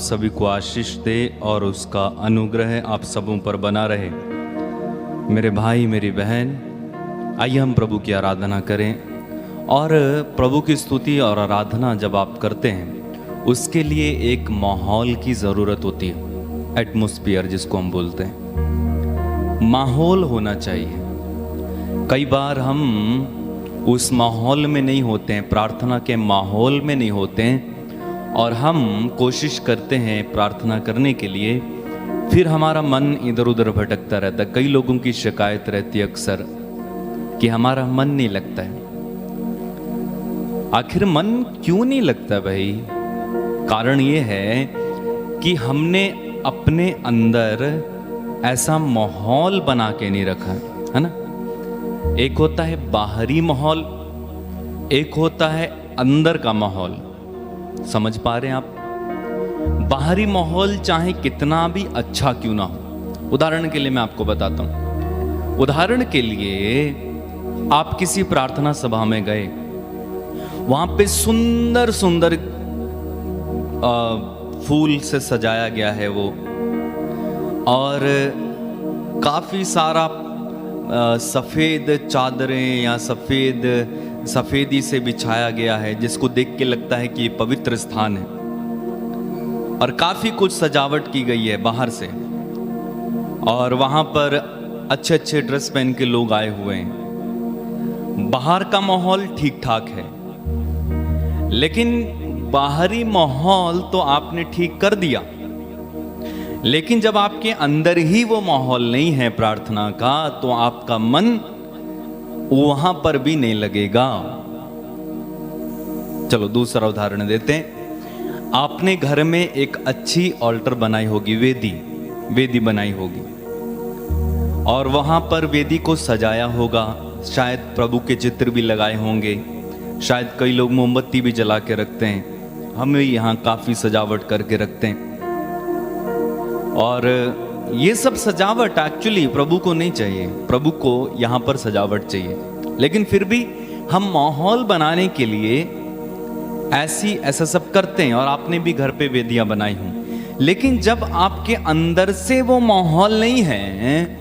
सभी को आशीष दे और उसका अनुग्रह आप सबों पर बना रहे। मेरे भाई मेरी बहन, आइए हम प्रभु की आराधना करें। और प्रभु की स्तुति और आराधना जब आप करते हैं उसके लिए एक माहौल की ज़रूरत होती है, एटमॉस्फेयर जिसको हम बोलते हैं। माहौल होना चाहिए। कई बार हम उस माहौल में नहीं होते हैं, प्रार्थना के माहौल में नहीं होते हैं, और हम कोशिश करते हैं प्रार्थना करने के लिए, फिर हमारा मन इधर उधर भटकता रहता है। कई लोगों की शिकायत रहती है अक्सर कि हमारा मन नहीं लगता है। आखिर मन क्यों नहीं लगता भाई? कारण ये है कि हमने अपने अंदर ऐसा माहौल बना के नहीं रखा है ना। एक होता है बाहरी माहौल, एक होता है अंदर का माहौल। समझ पा रहे हैं आप? बाहरी माहौल चाहे कितना भी अच्छा क्यों ना हो। उदाहरण के लिए मैं आपको बताता हूं। उदाहरण के लिए आप किसी प्रार्थना सभा में गए, वहां पे सुंदर सुंदर फूल से सजाया गया है वो, और काफी सारा सफेद चादरें या सफेदी से बिछाया गया है, जिसको देख के लगता है कि ये पवित्र स्थान है। और काफी कुछ सजावट की गई है बाहर से, और वहां पर अच्छे अच्छे ड्रेस पहन के लोग आए हुए हैं। बाहर का माहौल ठीक ठाक है, लेकिन बाहरी माहौल तो आपने ठीक कर दिया, लेकिन जब आपके अंदर ही वो माहौल नहीं है प्रार्थना का, तो आपका मन वहां पर भी नहीं लगेगा। चलो दूसरा उदाहरण देते हैं। आपने घर में एक अच्छी ऑल्टर बनाई होगी, वेदी बनाई होगी, और वहां पर वेदी को सजाया होगा। शायद प्रभु के चित्र भी लगाए होंगे, शायद कई लोग मोमबत्ती भी जला के रखते हैं। हम यहाँ काफी सजावट करके रखते हैं, और ये सब सजावट एक्चुअली प्रभु को नहीं चाहिए। प्रभु को यहाँ पर सजावट चाहिए, लेकिन फिर भी हम माहौल बनाने के लिए ऐसा सब करते हैं। और आपने भी घर पे वेदियां बनाई हों, लेकिन जब आपके अंदर से वो माहौल नहीं है,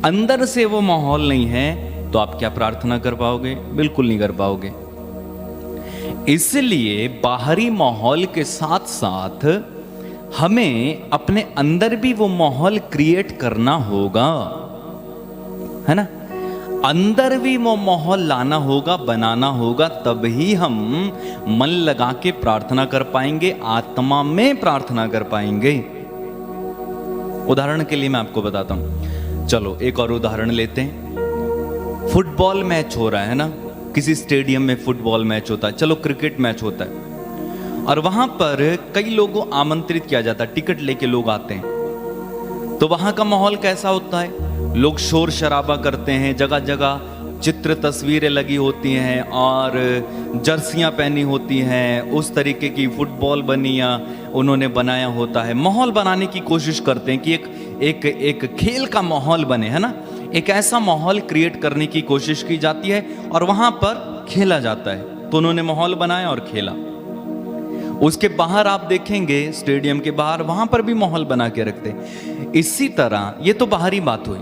अंदर से वो माहौल नहीं है, तो आप क्या प्रार्थना कर पाओगे? बिल्कुल नहीं कर पाओगे। इसलिए बाहरी माहौल के साथ साथ हमें अपने अंदर भी वो माहौल क्रिएट करना होगा, है ना। अंदर भी वो माहौल लाना होगा, बनाना होगा, तभी हम मन लगा के प्रार्थना कर पाएंगे, आत्मा में प्रार्थना कर पाएंगे। उदाहरण के लिए मैं आपको बताता हूं। चलो एक और उदाहरण लेते हैं। फुटबॉल मैच हो रहा है ना, किसी स्टेडियम में फुटबॉल मैच होता है। चलो क्रिकेट मैच होता है, और वहां पर कई लोगों को आमंत्रित किया जाता है, टिकट लेके लोग आते हैं। तो वहां का माहौल कैसा होता है? लोग शोर शराबा करते हैं, जगह जगह चित्र तस्वीरें लगी होती हैं, और जर्सियां पहनी होती हैं, उस तरीके की फुटबॉल बनिया उन्होंने बनाया होता है। माहौल बनाने की कोशिश करते हैं कि एक खेल का माहौल बने, है ना। एक ऐसा माहौल क्रिएट करने की कोशिश की जाती है, और वहां पर खेला जाता है। तो उन्होंने माहौल बनाया और खेला। उसके बाहर आप देखेंगे, स्टेडियम के बाहर, वहां पर भी माहौल बना के रखते हैं। इसी तरह ये तो बाहरी बात हुई,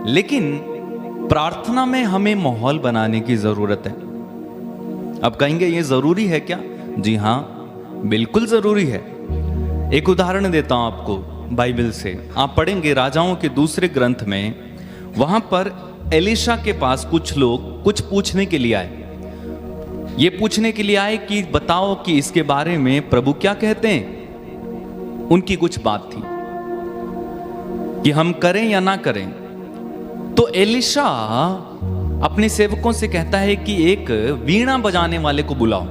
लेकिन प्रार्थना में हमें माहौल बनाने की जरूरत है। अब कहेंगे ये जरूरी है क्या? जी हाँ, बिल्कुल जरूरी है। एक उदाहरण देता हूं आपको बाइबल से। आप पढ़ेंगे राजाओं के दूसरे ग्रंथ में, वहां पर एलीशा के पास कुछ लोग कुछ पूछने के लिए आए। ये पूछने के लिए आए कि बताओ कि इसके बारे में प्रभु क्या कहते हैं। उनकी कुछ बात थी कि हम करें या ना करें। तो एलीशा अपने सेवकों से कहता है कि एक वीणा बजाने वाले को बुलाओ,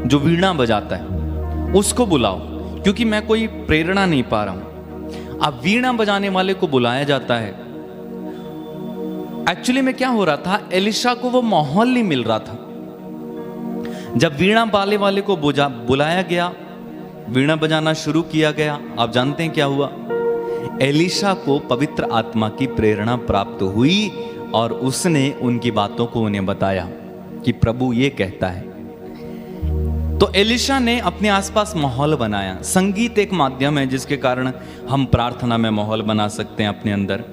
जो वीणा बजाता है उसको बुलाओ, क्योंकि मैं कोई प्रेरणा नहीं पा रहा हूं। अब वीणा बजाने वाले को बुलाया जाता है। एक्चुअली में क्या हो रहा था, एलीशा को वो माहौल नहीं मिल रहा था। जब वीणा बाले वाले को बुलाया गया, वीणा बजाना शुरू किया गया, आप जानते हैं क्या हुआ? एलीशा को पवित्र आत्मा की प्रेरणा प्राप्त हुई, और उसने उनकी बातों को उन्हें बताया कि प्रभु ये कहता है। तो एलिशा ने अपने आसपास माहौल बनाया। संगीत एक माध्यम है जिसके कारण हम प्रार्थना में माहौल बना सकते हैं अपने अंदर।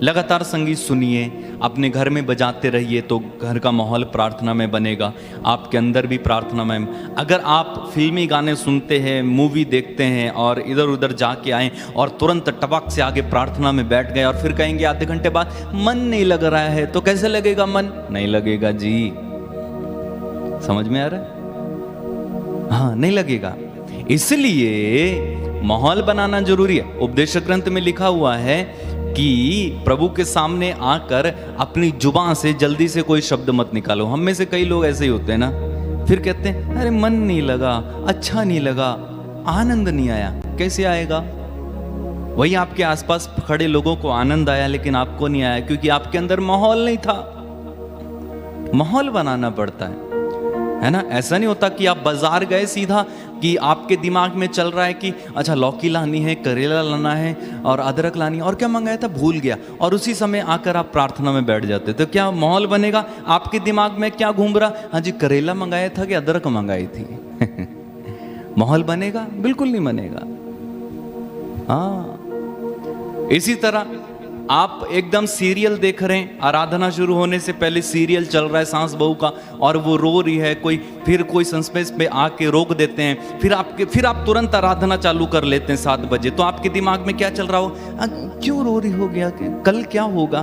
लगातार संगीत सुनिए, अपने घर में बजाते रहिए तो घर का माहौल प्रार्थना में बनेगा, आपके अंदर भी प्रार्थना में। अगर आप फिल्मी गाने सुनते हैं, मूवी देखते हैं और इधर उधर जाके आए और तुरंत टपक से आगे प्रार्थना में बैठ गए और फिर कहेंगे आधे घंटे बाद मन नहीं लग रहा है, तो कैसे लगेगा? मन नहीं लगेगा जी। समझ में आ रहा है? हाँ, नहीं लगेगा। इसलिए माहौल बनाना जरूरी है। उपदेश ग्रंथ में लिखा हुआ है कि प्रभु के सामने आकर अपनी जुबान से जल्दी से कोई शब्द मत निकालो। हम में से कई लोग ऐसे ही होते हैं ना, फिर कहते हैं अरे मन नहीं लगा, अच्छा नहीं लगा, आनंद नहीं आया। कैसे आएगा? वही आपके आसपास खड़े लोगों को आनंद आया लेकिन आपको नहीं आया, क्योंकि आपके अंदर माहौल नहीं था। माहौल बनाना पड़ता है ना। ऐसा नहीं होता कि आप बाजार गए सीधा कि आपके दिमाग में चल रहा है कि अच्छा लौकी लानी है, करेला लाना है और अदरक लानी है, और क्या मंगाया था भूल गया, और उसी समय आकर आप प्रार्थना में बैठ जाते। तो क्या माहौल बनेगा? आपके दिमाग में क्या घूम रहा? हाँ जी, करेला मंगाया था कि अदरक मंगाई थी। माहौल बनेगा? बिल्कुल नहीं बनेगा। हाँ, इसी तरह आप एकदम सीरियल देख रहे हैं, आराधना शुरू होने से पहले सीरियल चल रहा है सास बहू का, और वो रो रही है, कोई सस्पेंस पे आके रोक देते हैं, फिर आप तुरंत आराधना चालू कर लेते हैं 7 बजे। तो आपके दिमाग में क्या चल रहा हो? क्यों रो रही हो गया, कल क्या होगा?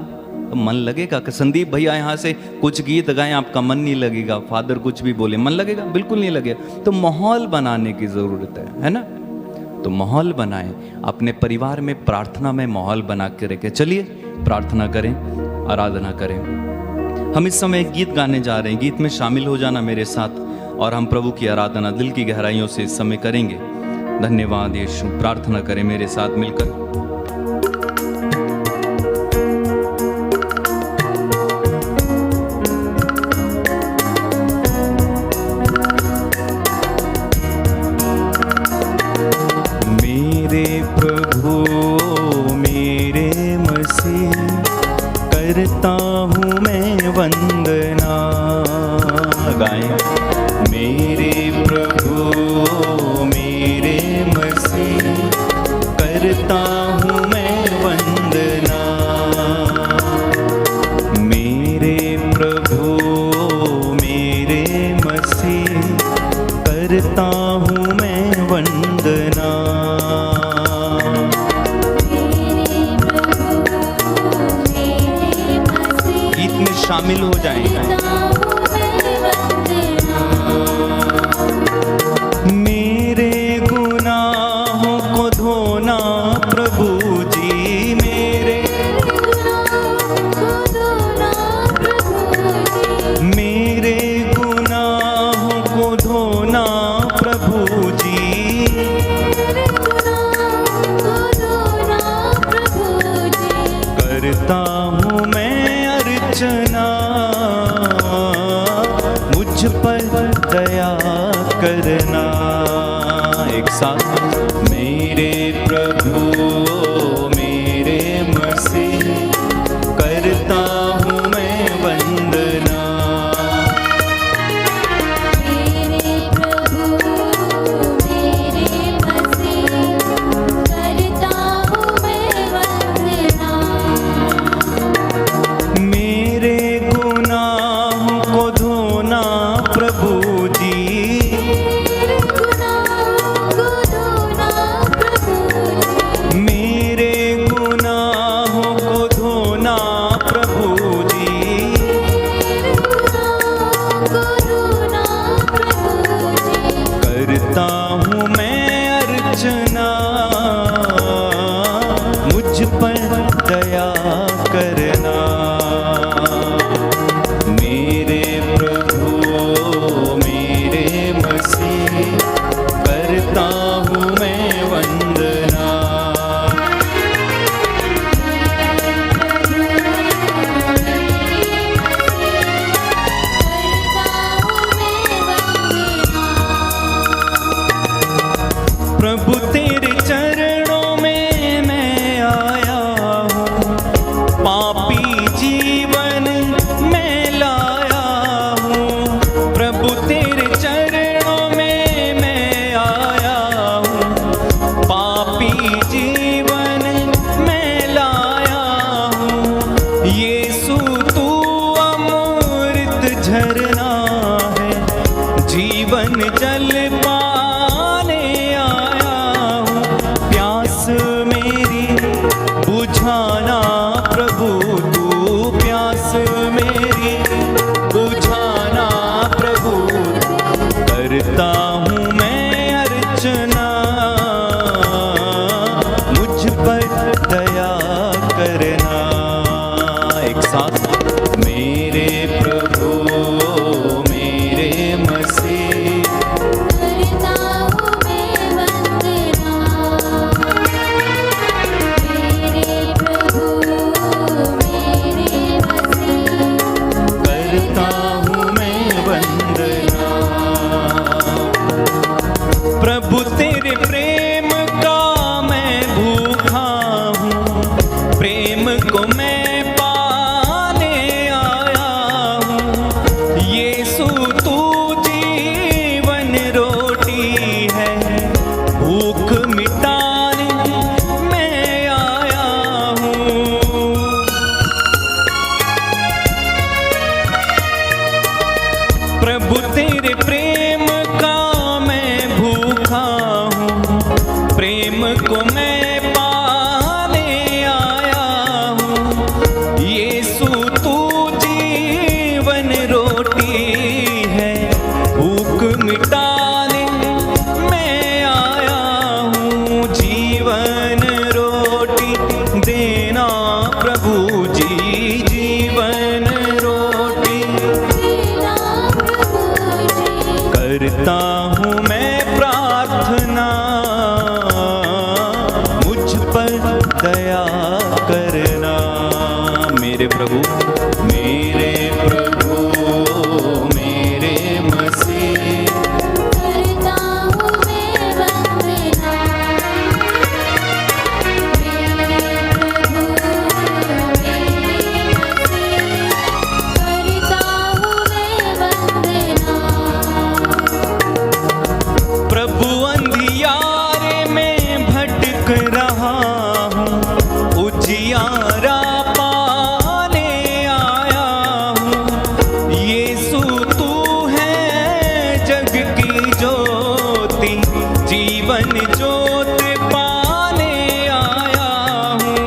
तो मन लगेगा? संदीप भैया यहाँ से कुछ गीत गाएं, आपका मन नहीं लगेगा। फादर कुछ भी बोले, मन लगेगा? बिल्कुल नहीं लगेगा। तो माहौल बनाने की जरूरत है ना। तो माहौल बनाएं, अपने परिवार में प्रार्थना में माहौल बना के रखें। चलिए प्रार्थना करें, आराधना करें। हम इस समय एक गीत गाने जा रहे हैं, गीत में शामिल हो जाना मेरे साथ, और हम प्रभु की आराधना दिल की गहराइयों से इस समय करेंगे। धन्यवाद यीशु। प्रार्थना करें मेरे साथ मिलकर। करता हूँ मैं वंदना। गाएं। मेरे प्रभु मेरे मसीह, करता हूँ मैं वंदना। मेरे प्रभु मेरे मसीह, करता हूँ मैं वंदना। शामिल हो जाएंगे। मेरे गुनाहों को धोना प्रभु जी, मेरे मेरे गुनाहों को धोना प्रभु जी, करता हूँ मैं अर्चना। मुझ पर दया करना। एक साथ। मेरे प्रभु मेरे मसीह, करता हूँ मैं वंदना। मेरे प्रभु मेरे मसीह, करता हूँ मैं वंदना। मेरे गुनाहों को धोना प्रभु जी, मेरे गुनाहों को धोना प्रभु जी, करता हूँ मैं अर्चना। मुझ पर दया करना। मेरे प्रभु मेरे मसीह, करता हूँ मैं वंदना। प्रभु तेरे चरणों में मैं आया हूँ, पापी जीवन मैं लाया हूँ। प्रभु तेरे चरणों में भूख मिटाने मैं आया हूँ। प्रभु तेरे प्रेम का मैं भूखा हूँ, प्रेम को मैं पाने आया हूँ। यीशु तू जीवन रोटी है, भूख मिटाने मैं आया हूँ। जीवन रोटी देना प्रभु जी, जीवन रोटी तेरा प्रभु जी। करता हूँ मैं प्रार्थना, मुझ पर दया करना। मेरे प्रभु, मेरे प्रभु, मेरे मसीह, करता हूँ मैं वंदना। मेरे प्रभु मेरे मसीह, करता हूँ मैं वंदना। प्रभु अंधियारे में भटक रहा हूँ, उजियारा पाने आया हूँ। यीशु तू है जग की ज्योति, जीवन ज्योति पाने आया हूँ।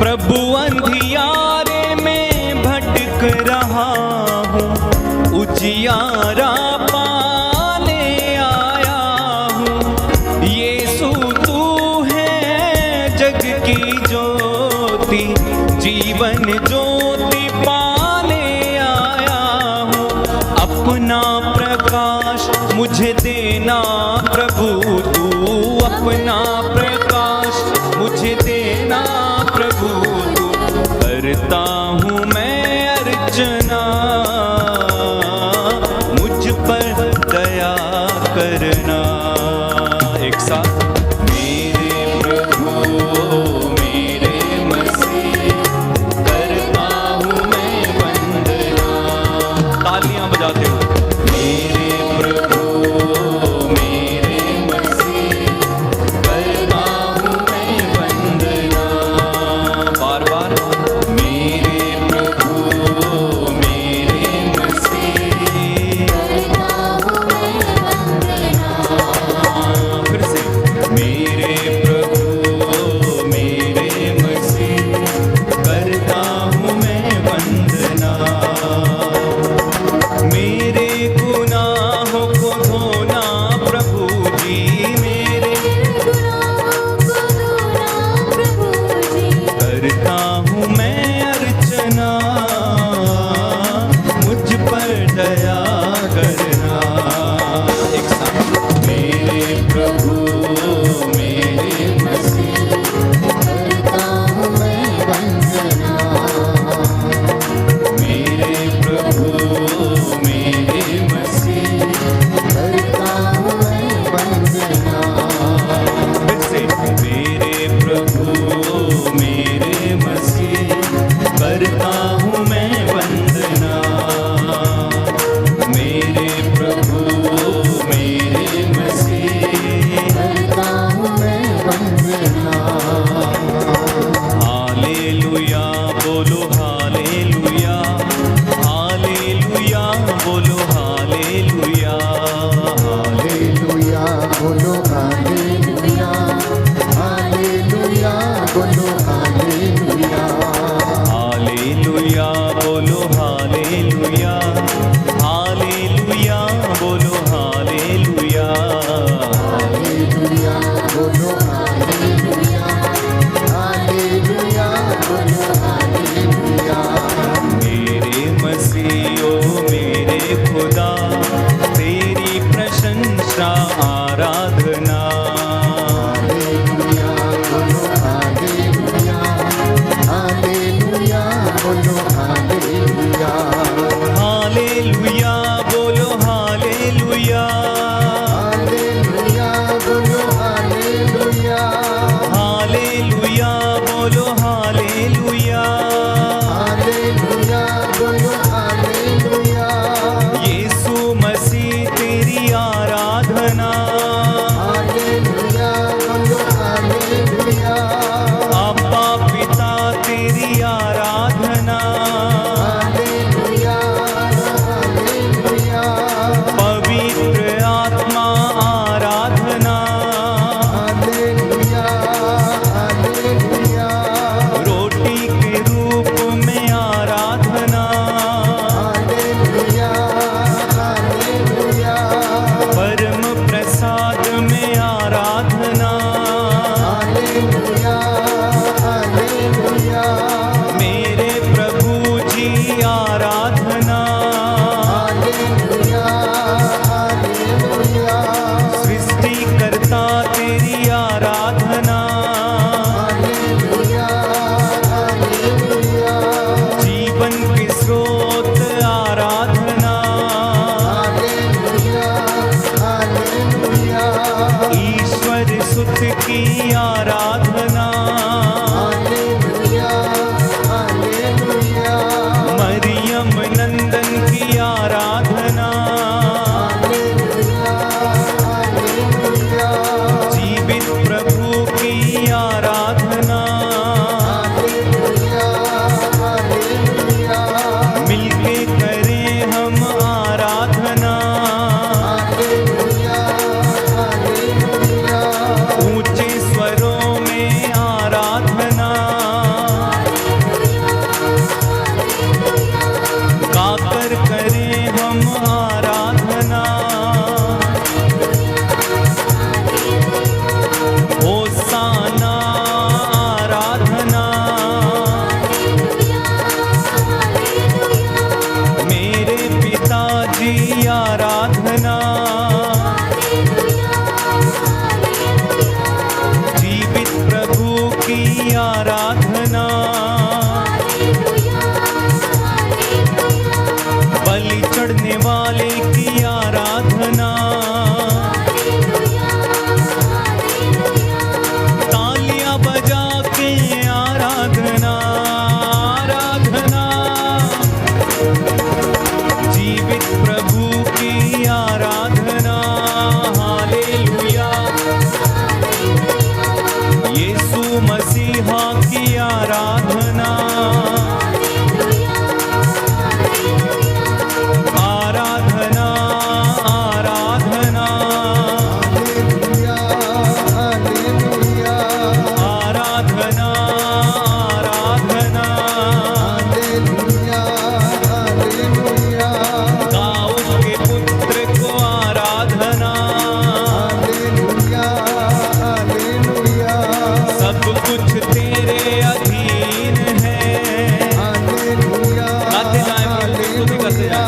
प्रभु अंधियारे में भटक रहा हूँ, उजियारा पाने आया हूँ। यीशु तू है जग की ज्योति, जीवन ज्योति पाने आया हूँ। अपना प्रकाश मुझे देना प्रभु तू, अपना प्रकाश मुझे देना प्रभु तू। करता हूँ मैं अर्चना, मुझ पर दया करना। एक साथ, मेरे प्रभु मेरे मसीह, करता हूँ मैं वंदना। तालियां बजाते हो। मेरे प्रभु मेरे मसीह, करता हूँ मैं वंदना। बार बार, मेरे प्रभु मेरे मसीह, करता हूँ मैं वंदना। फिर से, मेरे प्रभु मेरे मसीह, करता हूँ मैं वंदना। मेरे गुनाहों को धोना प्रभु जी, मेरे गुनाहों को धोना प्रभु जी। करता हूँ मैं अर्चना, मुझ पर दया करना। एक साथ, मेरे प्रभु मेरे मसीह, करता हूँ मैं वंदना। मेरे प्रभु मेरे मसीह, करता हूँ मैं वंदना। फिर से, मेरे प्रभु मेरे मसीह, करता हूँ मैं वंदना। मेरे आराधना, जीवित प्रभु की आराधना, बलि चढ़ने वाले की आराधना, तालियां बजा के आराधना, आराधना, जीवित प्रभु की आराधना, हालेलुया, यीशु मसीहा की आराधना, आराधना, आराधना, हालेलुया, आराधना, आराधना, हालेलुया, हालेलुया, दाऊद के पुत्र को आराधना, हालेलुया, हालेलुया, सब कुछ तेरे अधीन है। हालेलुया, गाते जाएं, बिल्कुल भी गाते जाएं।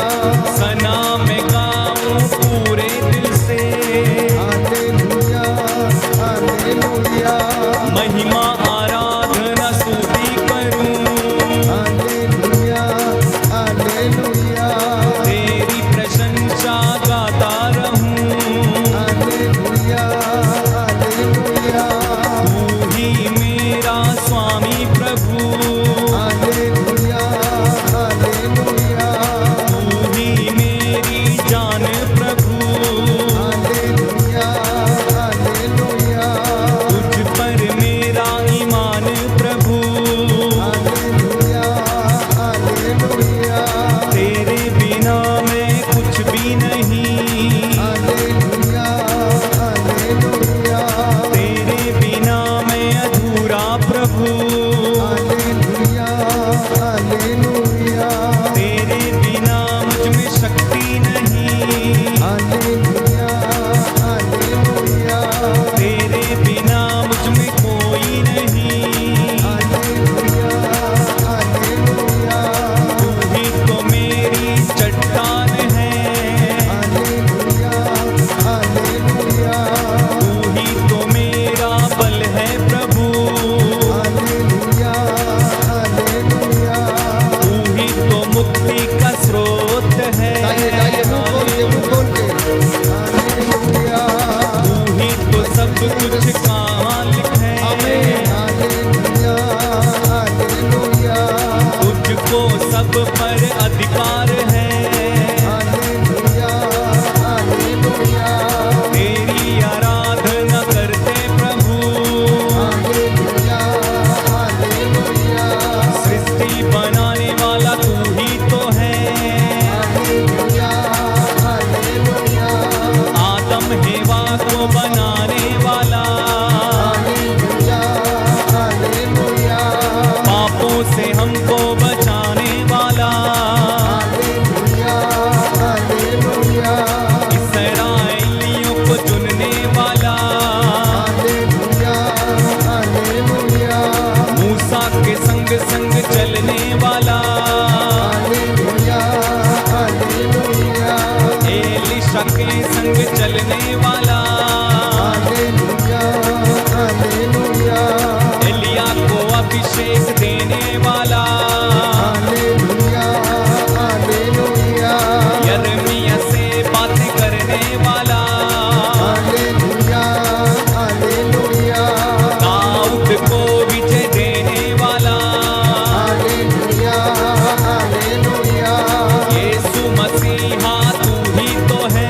सना में गाऊं पूरे दिल से, हालेलुया, हालेलुया, महिमा आराधना स्तुति करूं, हालेलुया, हालेलुया, तेरी प्रशंसा गाता रहूं, हालेलुया, हालेलुया, तू ही मेरा स्वामी प्रभु, हालेलुया, हालेलुया, तू ही मेरी जान प्रभु, हालेलुया, हालेलुया, तुझ पर मेरा ईमान प्रभु, हालेलुया, हालेलुया, तेरे बिना मैं कुछ भी नहीं, हालेलुया, हालेलुया, तेरे बिना मैं अधूरा प्रभु, हालेलुया, हालेलुया, तेरे बिना मुझ में शक्ति नहीं, हालेलुया, हालेलुया, तेरे बिना मुझ में कोई नहीं, हालेलुया, हालेलुया, तू ही तो मेरी चट्टान है, हालेलुया, हालेलुया, तू ही तो मेरा बल है प्रभु, हालेलुया, हालेलुया, तू ही तो मुक्ति का स्रोत है, गाइए मुंह खोल के हालेलुया, तू ही तो सब कुछ का मालिक है, हालेलुया, हालेलुया, तुझको सब पर अधिकार है, हालेलुया, हालेलुया, तेरी आराधना करते प्रभु, हालेलुया, हालेलुया, सृष्टि बनाने वाला तू ही तो है, हालेलुया, हालेलुया, आदम हेवा को बनाने वाला, हालेलुया, हालेलुया, पापों से हमको बचाने वाला, हालेलुया, हालेलुया, इस्राएलियों को चुनने वाला, हालेलुया, हालेलुया, मूसा के संग संग चलने वाला, हालेलुया, हालेलुया, एलिशा के संग चलने वाला, हालेलुया, हालेलुया, एलिया को अभिषेक देने वाला, हालेलुया, हालेलुया, यिर्मयाह से बातें करने वाला, हालेलुया, हालेलुया, दाऊद को विजय देने वाला, हालेलुया, हालेलुया, यीशु मसीहा तू ही तो है,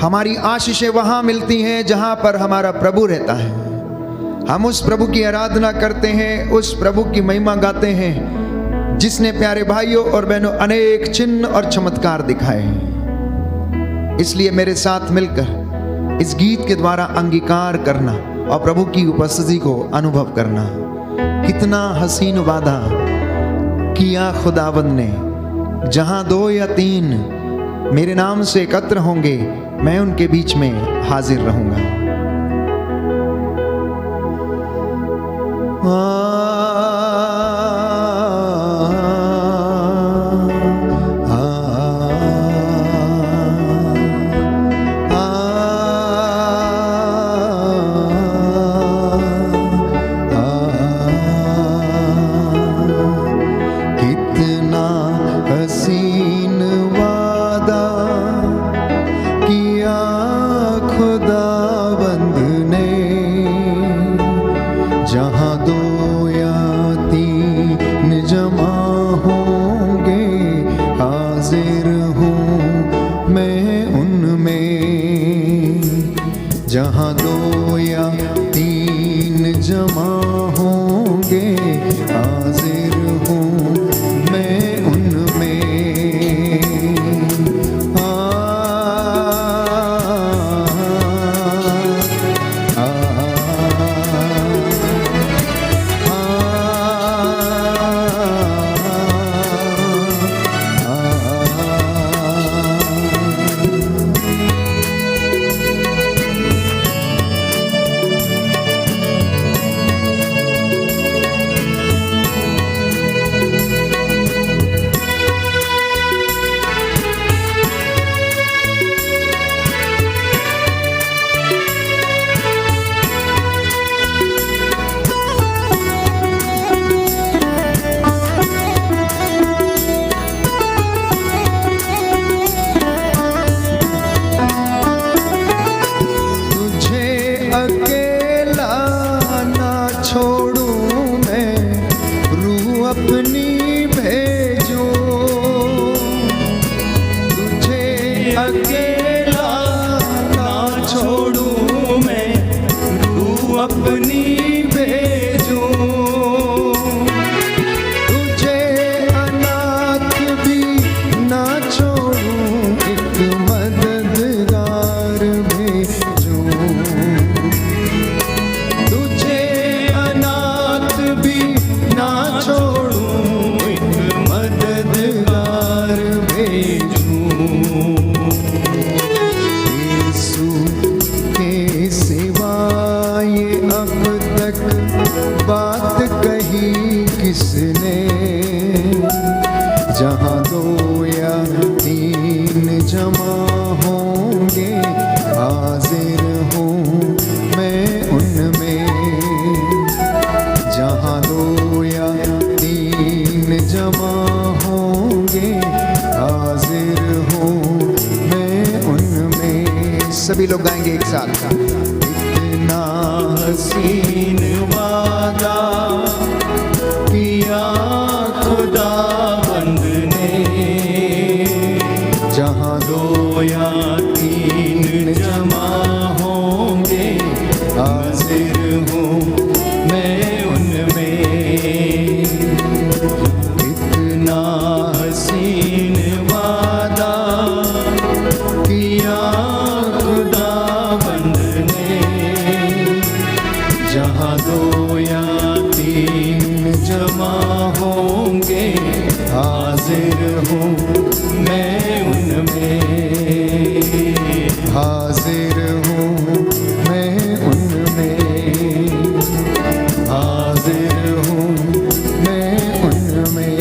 हमारी आशीषें वहां मिलती हैं जहां पर हमारा प्रभु रहता है। हम उस प्रभु की आराधना करते हैं, उस प्रभु की महिमा गाते हैं जिसने प्यारे भाइयों और बहनों अनेक चिन्ह और चमत्कार दिखाए। इसलिए मेरे साथ मिलकर इस गीत के द्वारा अंगीकार करना और प्रभु की उपस्थिति को अनुभव करना। कितना हसीन वादा किया खुदावंद ने, जहां 2 या 3 मेरे नाम से एकत्र होंगे, मैं उनके बीच में हाजिर रहूंगा। कितना हसीन वादा किया खुदावंद ने, जहां 2 या 3 जमा होंगे, हाजिर हूँ मैं उनमें। जहां 2 या 3 जमा होंगे, हाजिर हूँ मैं उनमें। अपनी भेजो, तुझे अकेला ना छोड़ूं मैं, तू अपनी भेजो। तुझे अनाथ भी ना छोड़ूं, एक मददगार भेजो। तुझे अनाथ भी ना छोड़ूं, एक मददगार भेजूं। यीशु के सिवा ये अब तक बात कही किसने, जहाँ 2 या 3 जमा होंगे, हाजिर हूँ मैं उनमें। जहाँ 2 या 3 जमा होंगे, हाजिर हूँ मैं उनमें। सभी लोग गाएंगे एक साथ। इतना हसीन वादा किया खुदावंद ने, जहाँ 2 या 3 जमा होंगे, हाजिर हूँ मैं उनमें। कितना हसीन वादा किया खुदावंद ने, जहाँ 2 या 3 जमा होंगे, हाजिर हूँ मैं उनमें। हाजिर हूँ मैं उनमें, हाजिर हूँ मैं उनमें।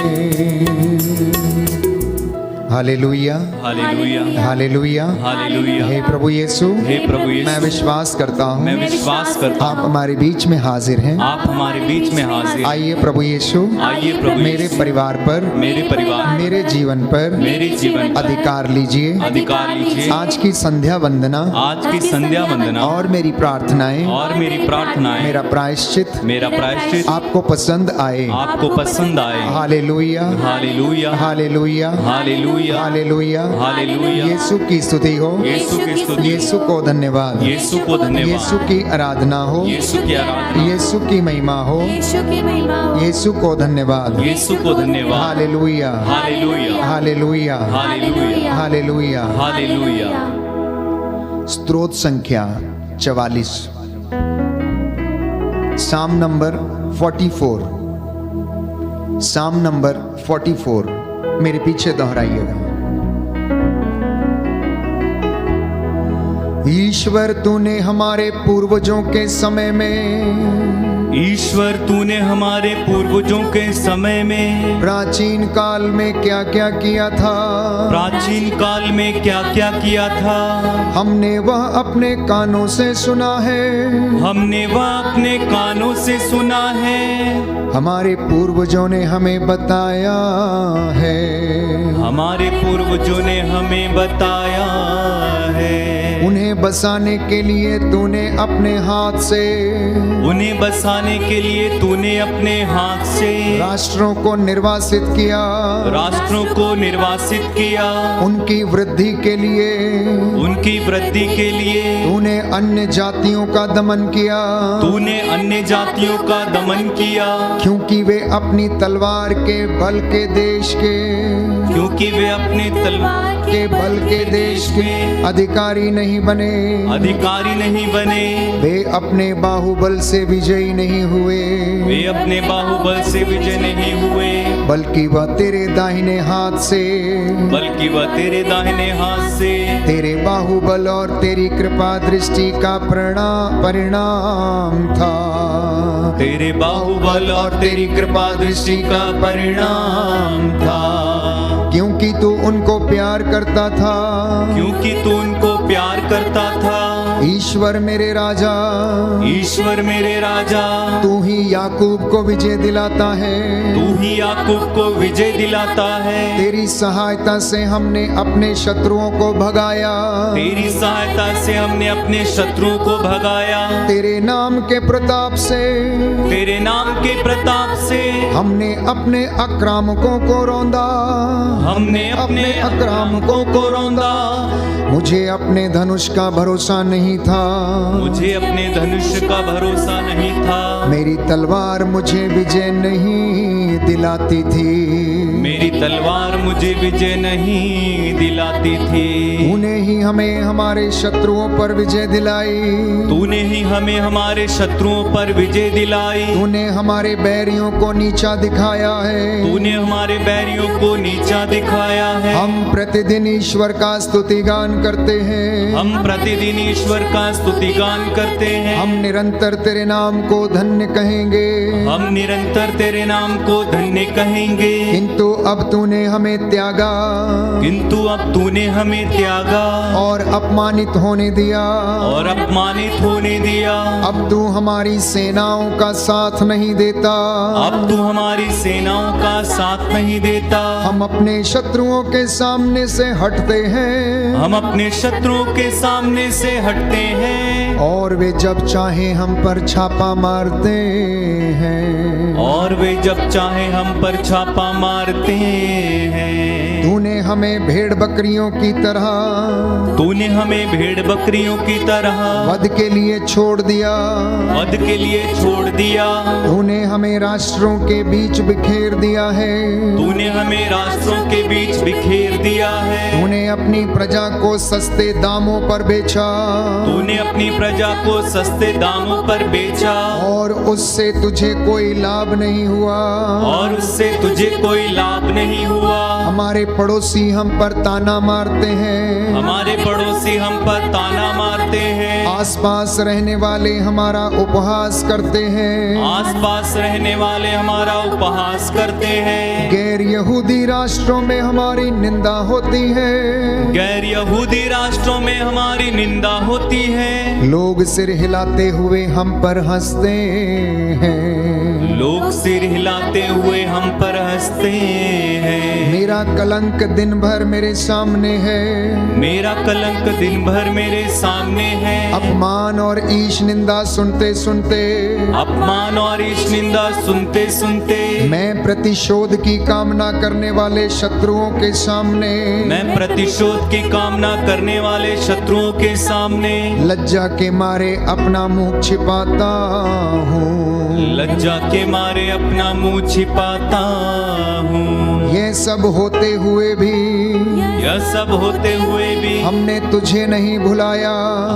Hallelujah, hallelujah, hallelujah, hallelujah. हे प्रभु यीशु, हे प्रभु यीशु, मैं विश्वास करता हूँ मैं विश्वास करता आप हूँ हमारे बीच में हाजिर हैं। आप हमारे बीच में हाजिर। आइए प्रभु यीशु, आइए प्रभु मेरे यीशु, परिवार पर, मेरे परिवार, मेरे जीवन पर मेरे जीवन पर अधिकार लीजिए। अधिकार लीजिए। आज की संध्या वंदना आज की संध्या वंदना और मेरी प्रार्थनाएं, और मेरी प्रार्थनाएं, मेरा प्रायश्चित मेरा प्रायश्चित आपको पसंद आए। आपको पसंद आए। Hallelujah, hallelujah, hallelujah, hallelujah, hallelujah, hallelujah, hallelujah. Yeshu की स्तुति हो, यीशु की स्तुति, यीशु को धन्यवाद, यीशु को धन्यवाद, यीशु की आराधना हो, यीशु की आराधना, यीशु की महिमा हो, यीशु की महिमा हो, यीशु को धन्यवाद। यीशु को धन्यवाद, hallelujah, hallelujah, hallelujah, hallelujah, hallelujah. Hallelujah. स्तोत्र संख्या 44, साम नंबर 44, साम नंबर 44 मेरे पीछे दोहराइएगा। ईश्वर तूने हमारे पूर्वजों के समय में, ईश्वर तूने हमारे पूर्वजों के समय में, प्राचीन काल में क्या क्या किया था, प्राचीन काल में क्या क्या किया था, हमने वह अपने कानों से सुना है, हमने वह अपने कानों से सुना है, हमारे पूर्वजों ने हमें बताया है, हमारे पूर्वजों ने हमें बताया है। उन्हें बसाने के लिए तूने अपने हाथ से, उन्हें बसाने के लिए तूने अपने हाथ से राष्ट्रों को निर्वासित किया, राष्ट्रों को निर्वासित किया, उनकी वृद्धि के लिए, उनकी वृद्धि के लिए तूने अन्य जातियों का दमन किया, तूने अन्य जातियों का दमन किया, क्योंकि वे अपनी तलवार के बल के देश के, क्योंकि वे अपने तलवार के बल के देश के अधिकारी नहीं बने, अधिकारी नहीं बने, वे अपने बाहुबल से विजयी नहीं हुए, वे अपने बाहुबल से विजय नहीं हुए, बल्कि वह तेरे दाहिने हाथ से, बल्कि वह तेरे दाहिने हाथ से तेरे बाहुबल और तेरी कृपा दृष्टि का परिणाम था, तेरे बाहुबल और तेरी कृपा दृष्टि का परिणाम था, क्योंकि तू उनको प्यार करता था, क्योंकि तू उनको प्यार करता था। ईश्वर मेरे राजा, ईश्वर मेरे राजा, तू ही याकूब को विजय दिलाता है, तू ही याकूब को विजय दिलाता है, तेरी सहायता से हमने अपने शत्रुओं को भगाया, तेरी सहायता से हमने अपने शत्रुओं को भगाया, तेरे नाम के प्रताप से, तेरे नाम के प्रताप से हमने अपने आक्रामकों को रौंदा, हमने अपने आक्रामकों को रौंदा, मुझे अपने धनुष का भरोसा नहीं था, मुझे अपने धनुष का भरोसा नहीं था, मेरी तलवार मुझे विजय नहीं दिलाती थी, मेरी तलवार मुझे विजय नहीं दिलाती थी, तूने ही हमें हमारे शत्रुओं पर विजय दिलाई, तूने ही हमें हमारे शत्रुओं पर विजय दिलाई, तूने हमारे बैरियों को नीचा दिखाया है, तूने हमारे बैरियों को नीचा दिखाया है, हम प्रतिदिन ईश्वर का स्तुति गान करते हैं, हम प्रतिदिन ईश्वर का स्तुति गान करते हैं, हम निरंतर तेरे नाम को धन्य कहेंगे, हम निरंतर तेरे नाम को धन्य कहेंगे, किंतु अब तूने हमें त्यागा, किंतु अब तूने हमें त्यागा और अपमानित होने दिया, और अपमानित होने दिया, अब तू हमारी सेनाओं का साथ नहीं देता, अब तू हमारी सेनाओं का साथ नहीं देता, हम अपने शत्रुओं के सामने से हटते हैं, हम अपने शत्रुओं के सामने से हटते हैं, और वे जब चाहे हम पर छापा मारते हैं, और वे जब चाहे हम पर छापा मारते हैं, तूने हमें भेड़ बकरियों की तरह, तूने हमें भेड़ बकरियों की तरह वध के लिए छोड़ दिया, वध के लिए छोड़ दिया, तूने हमें राष्ट्रों के बीच बिखेर दिया है, तूने हमें राष्ट्रों के बीच बिखेर दिया है, तूने अपनी प्रजा को सस्ते दामों पर बेचा, तूने अपनी प्रजा को सस्ते दामों पर बेचा, और उससे तुझे कोई लाभ नहीं हुआ, और उससे तुझे कोई लाभ नहीं हुआ, हमारे पड़ोसी हम पर ताना मारते हैं, हमारे पड़ोसी हम पर ताना मारते हैं, आसपास रहने वाले हमारा उपहास करते हैं, आसपास रहने वाले हमारा उपहास करते हैं, गैर यहूदी राष्ट्रों में हमारी निंदा होती है, गैर यहूदी राष्ट्रों में हमारी निंदा होती है, लोग सिर हिलाते हुए हम पर हंसते हैं। लोग सिर हिलाते हुए हम पर हंसते हैं। मेरा कलंक दिन भर मेरे सामने है। मेरा कलंक दिन भर मेरे सामने है। अपमान और ईश निंदा सुनते सुनते, अपमान और इस निंदा सुनते सुनते, मैं प्रतिशोध की कामना करने वाले शत्रुओं के सामने, मैं प्रतिशोध की कामना करने वाले शत्रुओं के सामने लज्जा के मारे अपना मुंह छिपाता हूँ। लज्जा के मारे अपना मुंह छिपाता हूँ। ये सब होते हुए भी, यह सब होते हुए भी हमने तुझे नहीं भुलाया।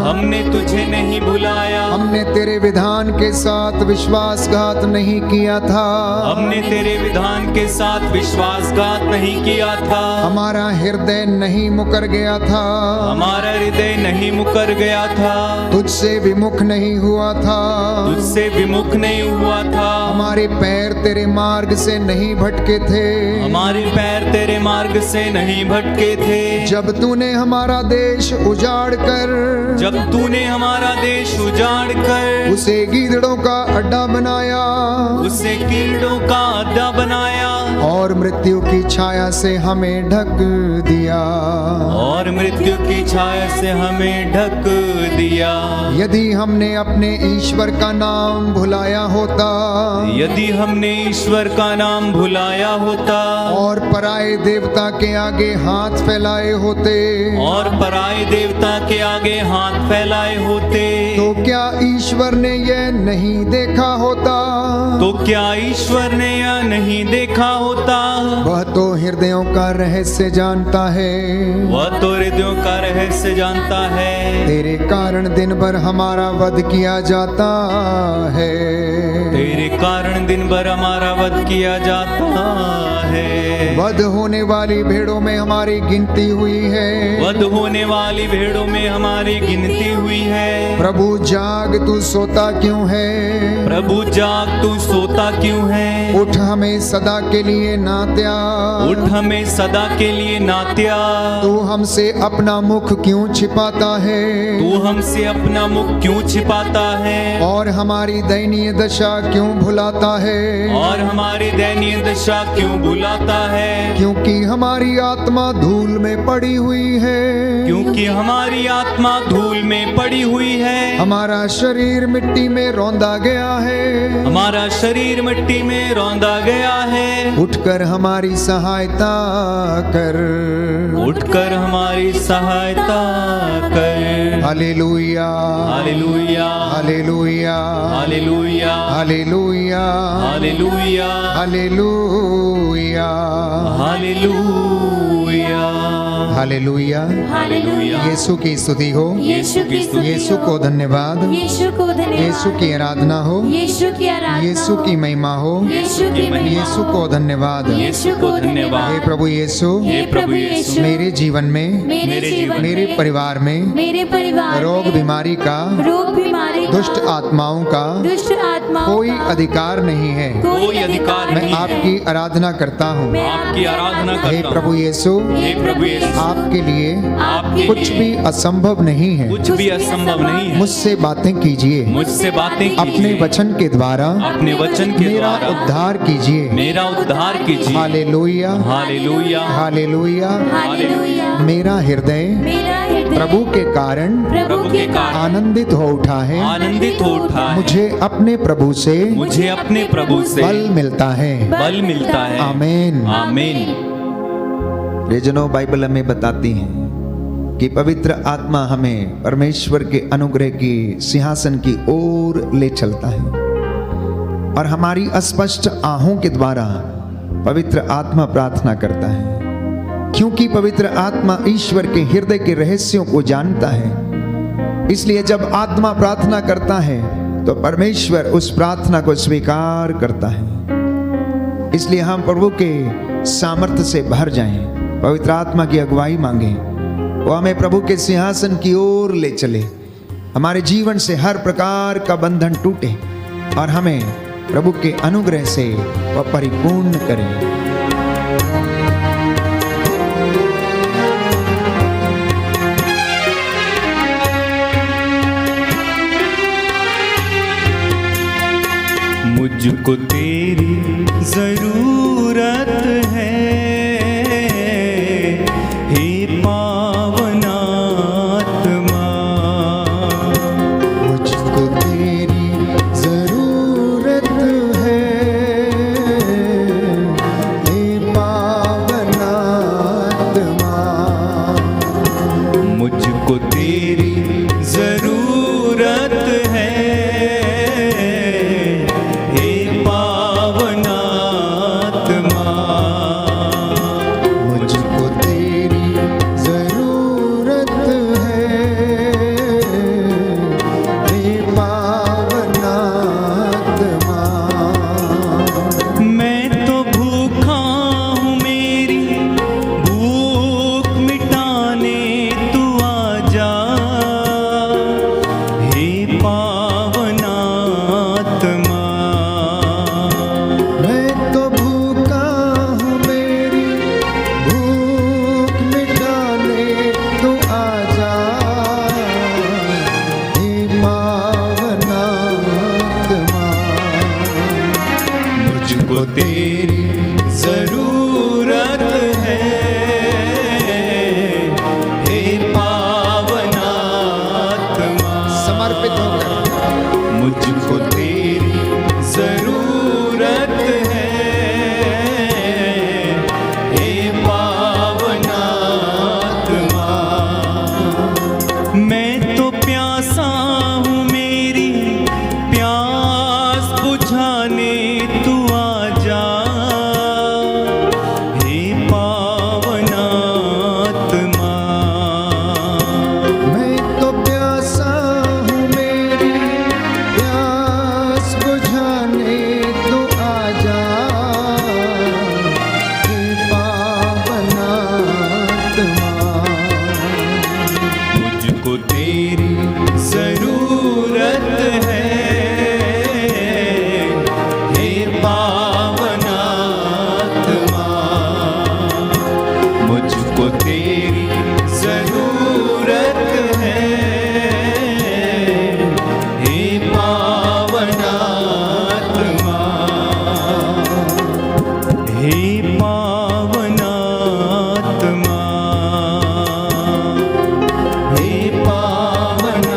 हमने तुझे नहीं भुलाया। हमने तेरे विधान के साथ विश्वासघात नहीं किया था। हमने तेरे विधान के साथ विश्वासघात नहीं किया था। हमारा हृदय नहीं मुकर गया था। हमारा हृदय नहीं मुकर गया था। तुझसे विमुख नहीं हुआ था। तुझसे विमुख नहीं हुआ था। हमारे पैर तेरे मार्ग से नहीं भटके थे। हमारे पैर तेरे मार्ग से नहीं भटके थे। जब तूने हमारा देश उजाड़ कर, जब तूने हमारा देश उजाड़ कर उसे गीदड़ों का अड्डा बनाया, उसे कीड़ों का अड्डा बनाया, और मृत्यु की छाया से हमें ढक दिया। और मृत्यु की छाया से हमें ढक दिया। यदि हमने अपने ईश्वर का नाम भुलाया होता, यदि हमने ईश्वर का नाम भुलाया होता, और पराये देवता के आगे हाथ फैलाए होते, और पराये देवता के आगे हाथ फैलाए होते, तो क्या ईश्वर ने यह नहीं देखा होता? तो क्या ईश्वर ने यह नहीं देखा होता? वह तो हृदयों का रहस्य जानता है। वह तो हृदयों का रहस्य जानता है। तेरे कारण दिन भर हमारा वध किया जाता है। तेरे कारण दिन भर हमारा वध किया जाता है। वध होने वाली भेड़ों में हमारी गिनती हुई है। वध होने वाली भेड़ों में हमारी गिनती हुई है। प्रभु जाग, तू सोता क्यों है? प्रभु जाग, तू सोता क्यों है? उठ, हमें सदा के लिए ना त्याग। उठ, हमें सदा के लिए ना त्याग। तू हमसे अपना मुख क्यों छिपाता है? तू हमसे अपना मुख क्यों छिपाता है? और हमारी दयनीय दशा क्यों भुलाता है? और हमारी दयनीय दशा क्यों भुलाता है? क्योंकि हमारी आत्मा धूल में पड़ी हुई है। क्योंकि हमारी आत्मा धूल में पड़ी हुई है। हमारा शरीर मिट्टी में रौंदा गया है। हमारा शरीर मिट्टी में रौंदा गया है। उठकर हमारी सहायता कर। उठकर हमारी सहायता कर। Hallelujah, hallelujah, hallelujah, hallelujah, hallelujah, hallelujah, hallelujah, hallelujah, hallelujah. Hallelujah. Yeshu की स्तुति हो। यीशु की स्तुति यीशु को धन्यवाद। यीशु को धन्यवाद। यीशु की आराधना हो। यीशु की आराधना यीशु की महिमा हो। यीशु की महिमा यीशु को धन्यवाद। यीशु को धन्यवाद। हे प्रभु यीशु, हे प्रभु यीशु, मेरे जीवन में, मेरे जीवन मेरे में, परिवार में मेरे परिवार रोग में, बीमारी का, रोग बीमारी का, दुष्ट आत्माओं का दुष्ट आत्माओं कोई का अधिकार नहीं है। कोई अधिकार मैं नहीं है। आपकी आराधना करता हूँ। मैं आपकी आराधना हे करता हूँ। प्रभु यीशु, हे प्रभु यीशु, आपके लिए आपके कुछ भी असंभव नहीं है। कुछ भी असंभव नहीं है। मुझसे बातें कीजिए। मुझसे बातें अपने कीजिए। वचन के द्वारा अपने वचन के मेरा द्वारा उद्धार कीजिए। मेरा उद्धार कीजिए। Hallelujah, hallelujah, hallelujah. हालेलुया। मेरा हृदय मेरा हृदय प्रभु के कारण प्रभु के कारण आनंदित हो उठा है। आनंदित हो उठा है। मुझे अपने प्रभु से मुझे अपने प्रभु से बल मिलता है। बल मिलता है। आमीन। आमीन। प्रियजनों, बाइबल हमें बताती है कि पवित्र आत्मा हमें परमेश्वर के अनुग्रह की सिंहासन की ओर ले चलता है, और हमारी अस्पष्ट आहों के द्वारा पवित्र आत्मा प्रार्थना करता है। क्योंकि पवित्र आत्मा ईश्वर के हृदय के रहस्यों को जानता है, इसलिए जब आत्मा प्रार्थना करता है तो परमेश्वर उस प्रार्थना को स्वीकार करता है। इसलिए हम प्रभु के सामर्थ्य से भर जाएं, पवित्र आत्मा की अगुवाई मांगें, वो हमें प्रभु के सिंहासन की ओर ले चले, हमारे जीवन से हर प्रकार का बंधन टूटे और हमें प्रभु के अनुग्रह से वह परिपूर्ण करे। मुझको तेरी जरूरत है, हे पावनात्मा। मुझको तेरी जरूरत है, हे पावनात्मा। मुझको तेरी जरूरत है, हे पावनात्मा। मुझको तेरी जरूरत है, हे पावनात्मा। मैं तो भूखा हूँ, मेरी भूख मिटाने तू आजा, हे पावनात्मा। मैं तो भूखा हूँ, मेरी भूख मिटाने तू आजा, हे पावनात्मा। मुझको तेरी जरूरत है, हे पावनात्मा। समर्पित होकर मुझको तेरी जरूरत है, हे पावनात्मा। मैं तो प्यासा हूँ, मेरी प्यास बुझाने तू आजा, हे पावनात्मा। मैं तो प्यासा हूँ, मेरी प्यास बुझाने तू आजा, हे पावनात्मा। मुझको तेरी जरूरत है, हे पावनात्मा। मुझको तेरी जरूरत है, हे पावनात्मा। हे पावनात्मा, हे पावनात्मा।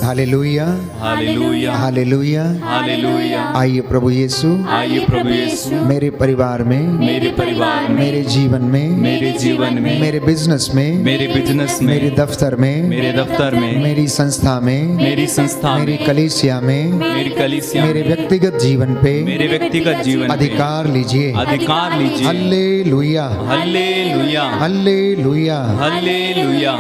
Hallelujah, hallelujah, hallelujah. हालेलुया। आइए प्रभु यीशु आइए प्रभु यीशु मेरे परिवार में, मेरे परिवार में, मेरे जीवन में, मेरे जीवन में, मेरे बिजनेस में, मेरे बिजनेस में, मेरे दफ्तर में, मेरे दफ्तर में, मेरी संस्था में, मेरी संस्था मेरी में, कलीसिया में, मेरी कलीसिया मेरे में, व्यक्तिगत जीवन पे मेरे व्यक्तिगत जीवन में अधिकार लीजिए। अधिकार लीजिए। Hallelujah, hallelujah, hallelujah. हालेलुया।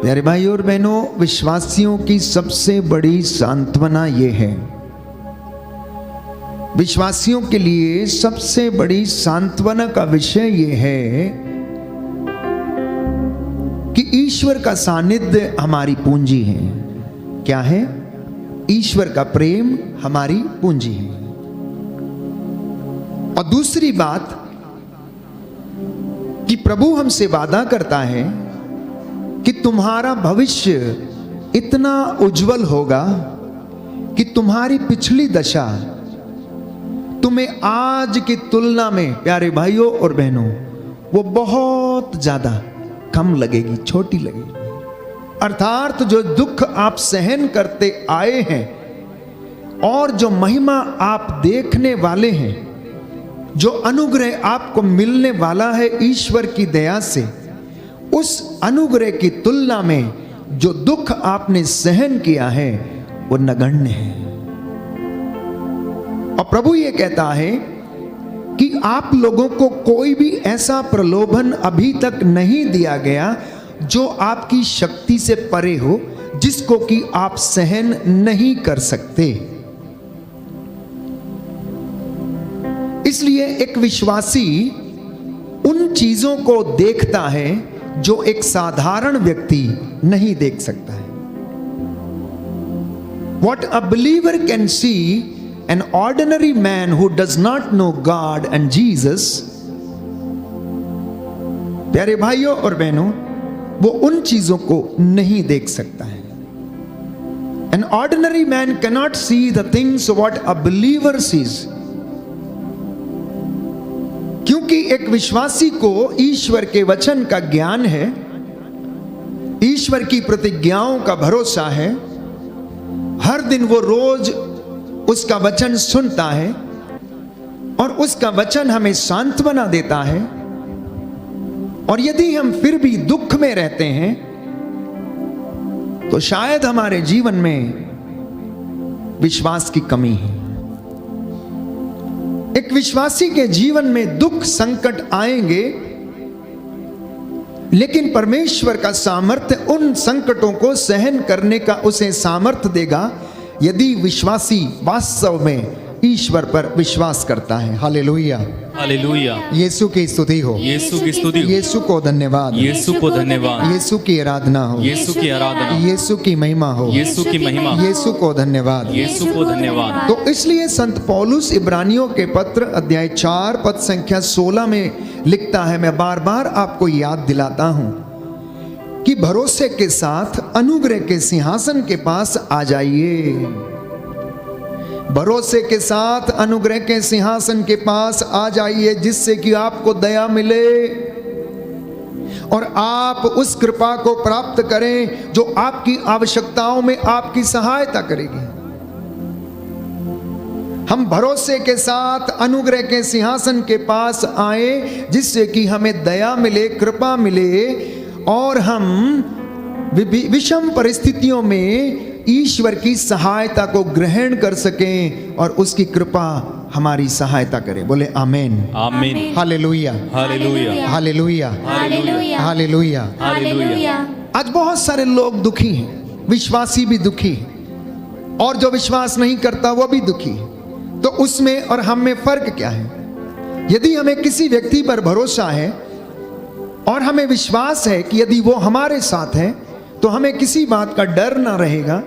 प्यारे भाई और बहनों, विश्वासियों की सबसे बड़ी सांत्वना ये है, विश्वासियों के लिए सबसे बड़ी सांत्वना का विषय ये है कि ईश्वर का सानिध्य हमारी पूंजी है। क्या है? ईश्वर का प्रेम हमारी पूंजी है। और दूसरी बात कि प्रभु हमसे वादा करता है कि तुम्हारा भविष्य इतना उज्जवल होगा कि तुम्हारी पिछली दशा तुम्हें आज की तुलना में, प्यारे भाइयों और बहनों, वो बहुत ज्यादा कम लगेगी, छोटी लगेगी। अर्थात जो दुख आप सहन करते आए हैं और जो महिमा आप देखने वाले हैं, जो अनुग्रह आपको मिलने वाला है ईश्वर की दया से, उस अनुग्रह की तुलना में जो दुख आपने सहन किया है वो नगण्य है। और प्रभु ये कहता है कि आप लोगों को कोई भी ऐसा प्रलोभन अभी तक नहीं दिया गया जो आपकी शक्ति से परे हो, जिसको कि आप सहन नहीं कर सकते। इसलिए एक विश्वासी उन चीजों को देखता है जो एक साधारण व्यक्ति नहीं देख सकता है। What a believer can see, an ordinary man who does not know God and Jesus, प्यारे भाइयों और बहनों, वो उन चीजों को नहीं देख सकता है। ordinary man cannot see the things what a believer sees. क्योंकि एक विश्वासी को ईश्वर के वचन का ज्ञान है, ईश्वर की प्रतिज्ञाओं का भरोसा है, हर दिन वो रोज उसका वचन सुनता है और उसका वचन हमें सांत्वना देता है। और यदि हम फिर भी दुख में रहते हैं तो शायद हमारे जीवन में विश्वास की कमी है। एक विश्वासी के जीवन में दुख संकट आएंगे, लेकिन परमेश्वर का सामर्थ्य उन संकटों को सहन करने का उसे सामर्थ्य देगा यदि विश्वासी वास्तव में ईश्वर पर विश्वास करता है। Hallelujah, hallelujah. यीशु की स्तुति हो, यीशु की स्तुति हो, यीशु को धन्यवाद, यीशु को धन्यवाद, यीशु की आराधना हो, यीशु की आराधना, यीशु की महिमा हो, यीशु की महिमा, यीशु को धन्यवाद। यीशु को धन्यवाद। तो इसलिए संत पौलुस इब्रानियों के पत्र अध्याय 4 पद संख्या 16 में लिखता है, मैं बार बार आपको याद दिलाता हूं कि भरोसे के साथ अनुग्रह के सिंहासन के पास आ जाइए। भरोसे के साथ अनुग्रह के सिंहासन के पास आ जाइए, जिससे कि आपको दया मिले और आप उस कृपा को प्राप्त करें जो आपकी आवश्यकताओं में आपकी सहायता करेगी। हम भरोसे के साथ अनुग्रह के सिंहासन के पास आए, जिससे कि हमें दया मिले, कृपा मिले और हम विषम परिस्थितियों में ईश्वर की सहायता को ग्रहण कर सकें और उसकी कृपा हमारी सहायता करे। बोले आमीन, आमीन, hallelujah, hallelujah, hallelujah, hallelujah, hallelujah. Hallelujah. आज बहुत सारे लोग दुखी हैं, विश्वासी भी दुखी है और जो विश्वास नहीं करता वो भी दुखी है। तो उसमें और हम में फर्क क्या है? यदि हमें किसी व्यक्ति पर भरोसा है और हमें विश्वास है कि यदि वो हमारे साथ है तो हमें किसी बात का डर ना रहेगा।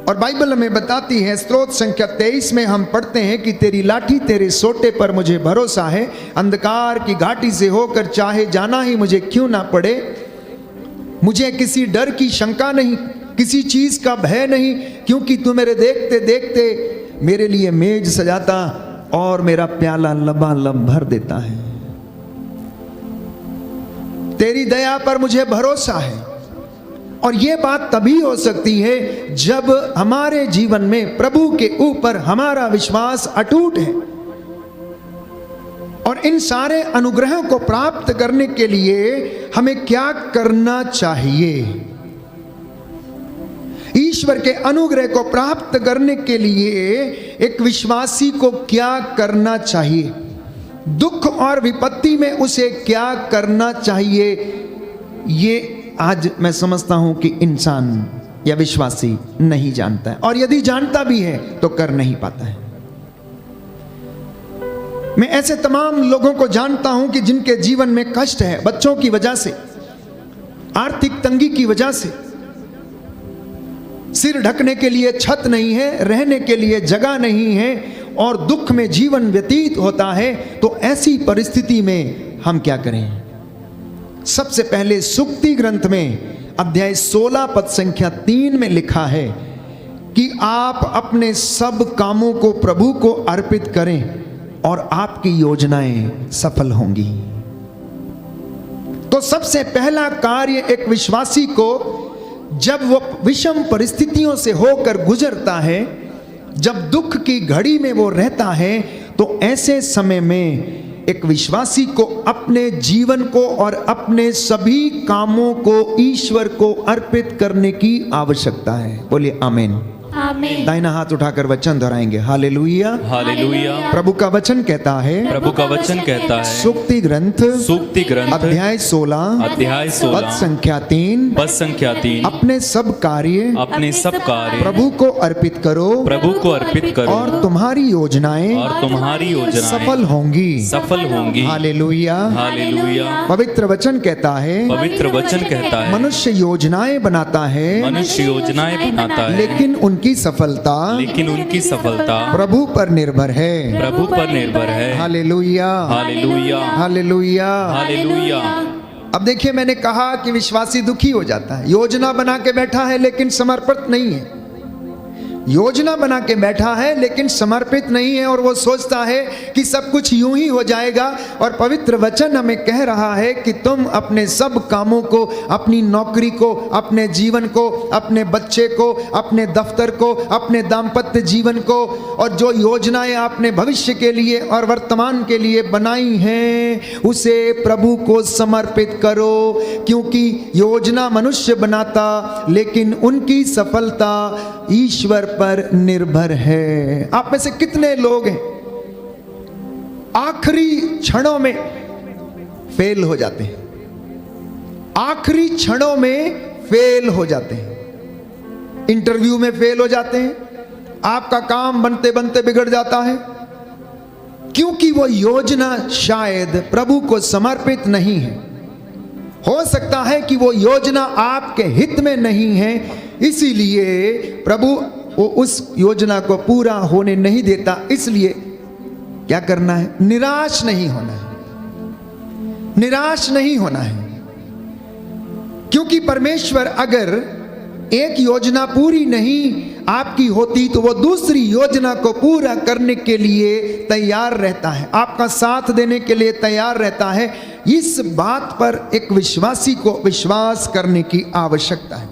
और बाइबल हमें बताती है, स्तोत्र संख्या 23 में हम पढ़ते हैं कि तेरी लाठी तेरे सोटे पर मुझे भरोसा है, अंधकार की घाटी से होकर चाहे जाना ही मुझे क्यों ना पड़े। मुझे किसी डर की शंका नहीं, किसी चीज का भय नहीं, क्योंकि तू मेरे देखते देखते मेरे लिए मेज सजाता और मेरा प्याला लबालब भर देता है। तेरी दया पर मुझे भरोसा है। और यह बात तभी हो सकती है जब हमारे जीवन में प्रभु के ऊपर हमारा विश्वास अटूट है। और इन सारे अनुग्रहों को प्राप्त करने के लिए हमें क्या करना चाहिए? ईश्वर के अनुग्रह को प्राप्त करने के लिए एक विश्वासी को क्या करना चाहिए? दुख और विपत्ति में उसे क्या करना चाहिए? ये आज मैं समझता हूं कि इंसान या विश्वासी नहीं जानता है, और यदि जानता भी है तो कर नहीं पाता है। मैं ऐसे तमाम लोगों को जानता हूं कि जिनके जीवन में कष्ट है, बच्चों की वजह से, आर्थिक तंगी की वजह से, सिर ढकने के लिए छत नहीं है, रहने के लिए जगह नहीं है और दुख में जीवन व्यतीत होता है। तो ऐसी परिस्थिति में हम क्या करें? सबसे पहले सुक्ति ग्रंथ में अध्याय 16 पद संख्या 3 में लिखा है कि आप अपने सब कामों को प्रभु को अर्पित करें और आपकी योजनाएं सफल होंगी। तो सबसे पहला कार्य एक विश्वासी को, जब वो विषम परिस्थितियों से होकर गुजरता है, जब दुख की घड़ी में वो रहता है, तो ऐसे समय में एक विश्वासी को अपने जीवन को और अपने सभी कामों को ईश्वर को अर्पित करने की आवश्यकता है। बोलिए आमीन, आमीन। दाहिना हाथ उठाकर वचन दोहराएंगे, हालेलुया, हालेलुया। प्रभु का वचन कहता है, प्रभु का वचन कहता है, सूक्ति ग्रंथ सूक्ति ग्रंथ अध्याय 16 अध्याय पद 16 संख्या 3, पद संख्या 3, अपने सब कार्य अपने सब कार्य प्रभु को अर्पित करो प्रभु को अर्पित करो और तुम्हारी योजनाएं और तुम्हारी योजनाएं सफल होंगी। सफल होंगी। Hallelujah, hallelujah. पवित्र वचन कहता है, पवित्र वचन कहता है, मनुष्य योजनाएं बनाता है मनुष्य योजनाएं बनाता है, लेकिन उनकी सफलता प्रभु पर निर्भर है। प्रभु पर निर्भर है। Hallelujah, hallelujah, hallelujah. हालेलुया। अब देखिए, मैंने कहा कि विश्वासी दुखी हो जाता है, योजना बना के बैठा है लेकिन समर्पित नहीं है। योजना बना के बैठा है लेकिन समर्पित नहीं है और वो सोचता है कि सब कुछ यूं ही हो जाएगा। और पवित्र वचन हमें कह रहा है कि तुम अपने सब कामों को, अपनी नौकरी को, अपने जीवन को, अपने बच्चे को, अपने दफ्तर को, अपने दाम्पत्य जीवन को और जो योजनाएं आपने भविष्य के लिए और वर्तमान के लिए बनाई हैं उसे प्रभु को समर्पित करो, क्योंकि योजना मनुष्य बनाता लेकिन उनकी सफलता ईश्वर पर निर्भर है। आप में से कितने लोग हैं आखिरी क्षणों में फेल हो जाते हैं, आखिरी क्षणों में फेल हो जाते हैं, इंटरव्यू में फेल हो जाते हैं, आपका काम बनते बनते बिगड़ जाता है, क्योंकि वो योजना शायद प्रभु को समर्पित नहीं है। हो सकता है कि वो योजना आपके हित में नहीं है, इसीलिए प्रभु वो उस योजना को पूरा होने नहीं देता। इसलिए क्या करना है? निराश नहीं होना है, निराश नहीं होना है, क्योंकि परमेश्वर अगर एक योजना पूरी नहीं आपकी होती तो वो दूसरी योजना को पूरा करने के लिए तैयार रहता है, आपका साथ देने के लिए तैयार रहता है। इस बात पर एक विश्वासी को विश्वास करने की आवश्यकता है,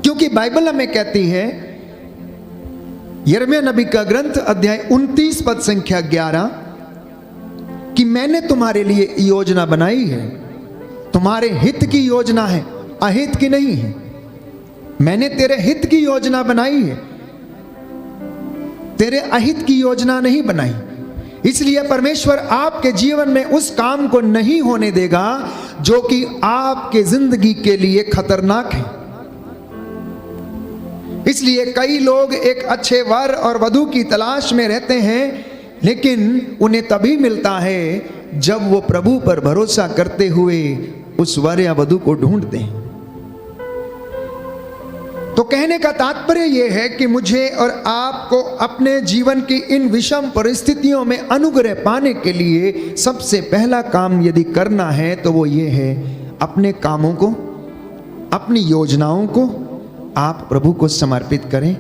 क्योंकि बाइबल हमें कहती है, यिर्मयाह नबी का ग्रंथ अध्याय 29 पद संख्या 11, कि मैंने तुम्हारे लिए योजना बनाई है, तुम्हारे हित की योजना है, अहित की नहीं है। मैंने तेरे हित की योजना बनाई है, तेरे अहित की योजना नहीं बनाई। इसलिए परमेश्वर आपके जीवन में उस काम को नहीं होने देगा जो कि आपके जिंदगी के लिए खतरनाक है। इसलिए कई लोग एक अच्छे वर और वधू की तलाश में रहते हैं, लेकिन उन्हें तभी मिलता है जब वो प्रभु पर भरोसा करते हुए उस वर या वधू को ढूंढते हैं। तो कहने का तात्पर्य यह है कि मुझे और आपको अपने जीवन की इन विषम परिस्थितियों में अनुग्रह पाने के लिए सबसे पहला काम यदि करना है तो वो ये है, अपने कामों को, अपनी योजनाओं को आप प्रभु को समर्पित करें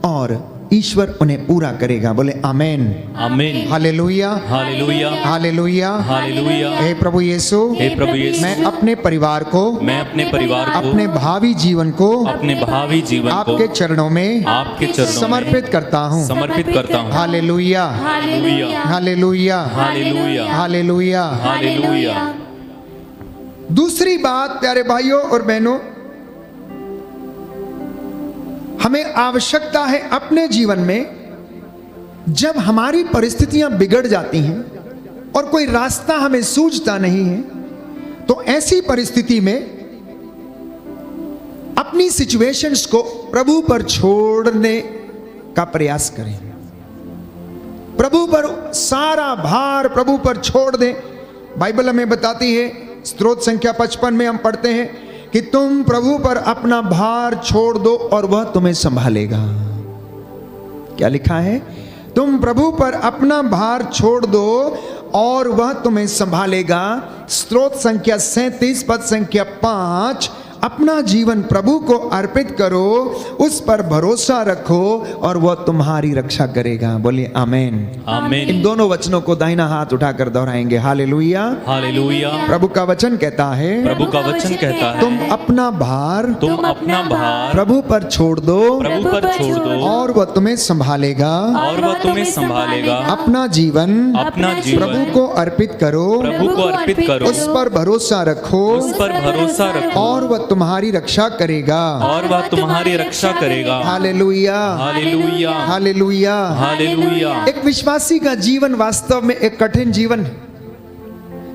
और ईश्वर उन्हें पूरा करेगा। बोले आमेन, आमीन, हालेलुया, हालेलुया, हालेलुया, हालेलुया। हे प्रभु यीशु, हे प्रभु यीशु, मैं अपने परिवार को, मैं अपने परिवार को, अपने भावी जीवन को, अपने भावी जीवन को आपके चरणों में, आपके चरणों में समर्पित करता हूँ। समर्पित करता हूँ। Hallelujah, hallelujah, hallelujah, hallelujah, hallelujah. Hallelujah. दूसरी बात प्यारे भाइयों और बहनों, हमें आवश्यकता है अपने जीवन में जब हमारी परिस्थितियां बिगड़ जाती हैं और कोई रास्ता हमें सूझता नहीं है, तो ऐसी परिस्थिति में अपनी सिचुएशंस को प्रभु पर छोड़ने का प्रयास करें, प्रभु पर सारा भार प्रभु पर छोड़ दें। बाइबल हमें बताती है, स्तोत्र संख्या 55 में हम पढ़ते हैं कि तुम प्रभु पर अपना भार छोड़ दो और वह तुम्हें संभालेगा। क्या लिखा है? तुम प्रभु पर अपना भार छोड़ दो और वह तुम्हें संभालेगा। स्तोत्र संख्या 37 पद संख्या 5, अपना जीवन प्रभु को अर्पित करो, उस पर भरोसा रखो और वह तुम्हारी रक्षा करेगा। बोलिए आमेन, आमीन। इन दोनों वचनों को दाहिना हाथ उठाकर दोहराएंगे। Hallelujah, hallelujah. प्रभु का वचन कहता है, प्रभु का वचन कहता है, तुम अपना भार तुम अपना भार प्रभु पर छोड़ दो प्रभु पर छोड़ दो और वह तुम्हें संभालेगा। और वह तुम्हें संभालेगा। अपना जीवन अपना जीवन प्रभु को अर्पित करो, प्रभु को अर्पित करो, उस पर भरोसा रखो उस पर भरोसा रखो और वह तुम्हारी रक्षा करेगा। और वह तुम्हारी रक्षा करेगा। Hallelujah, hallelujah, hallelujah. हालेलुया। एक विश्वासी का जीवन वास्तव में एक कठिन जीवन है।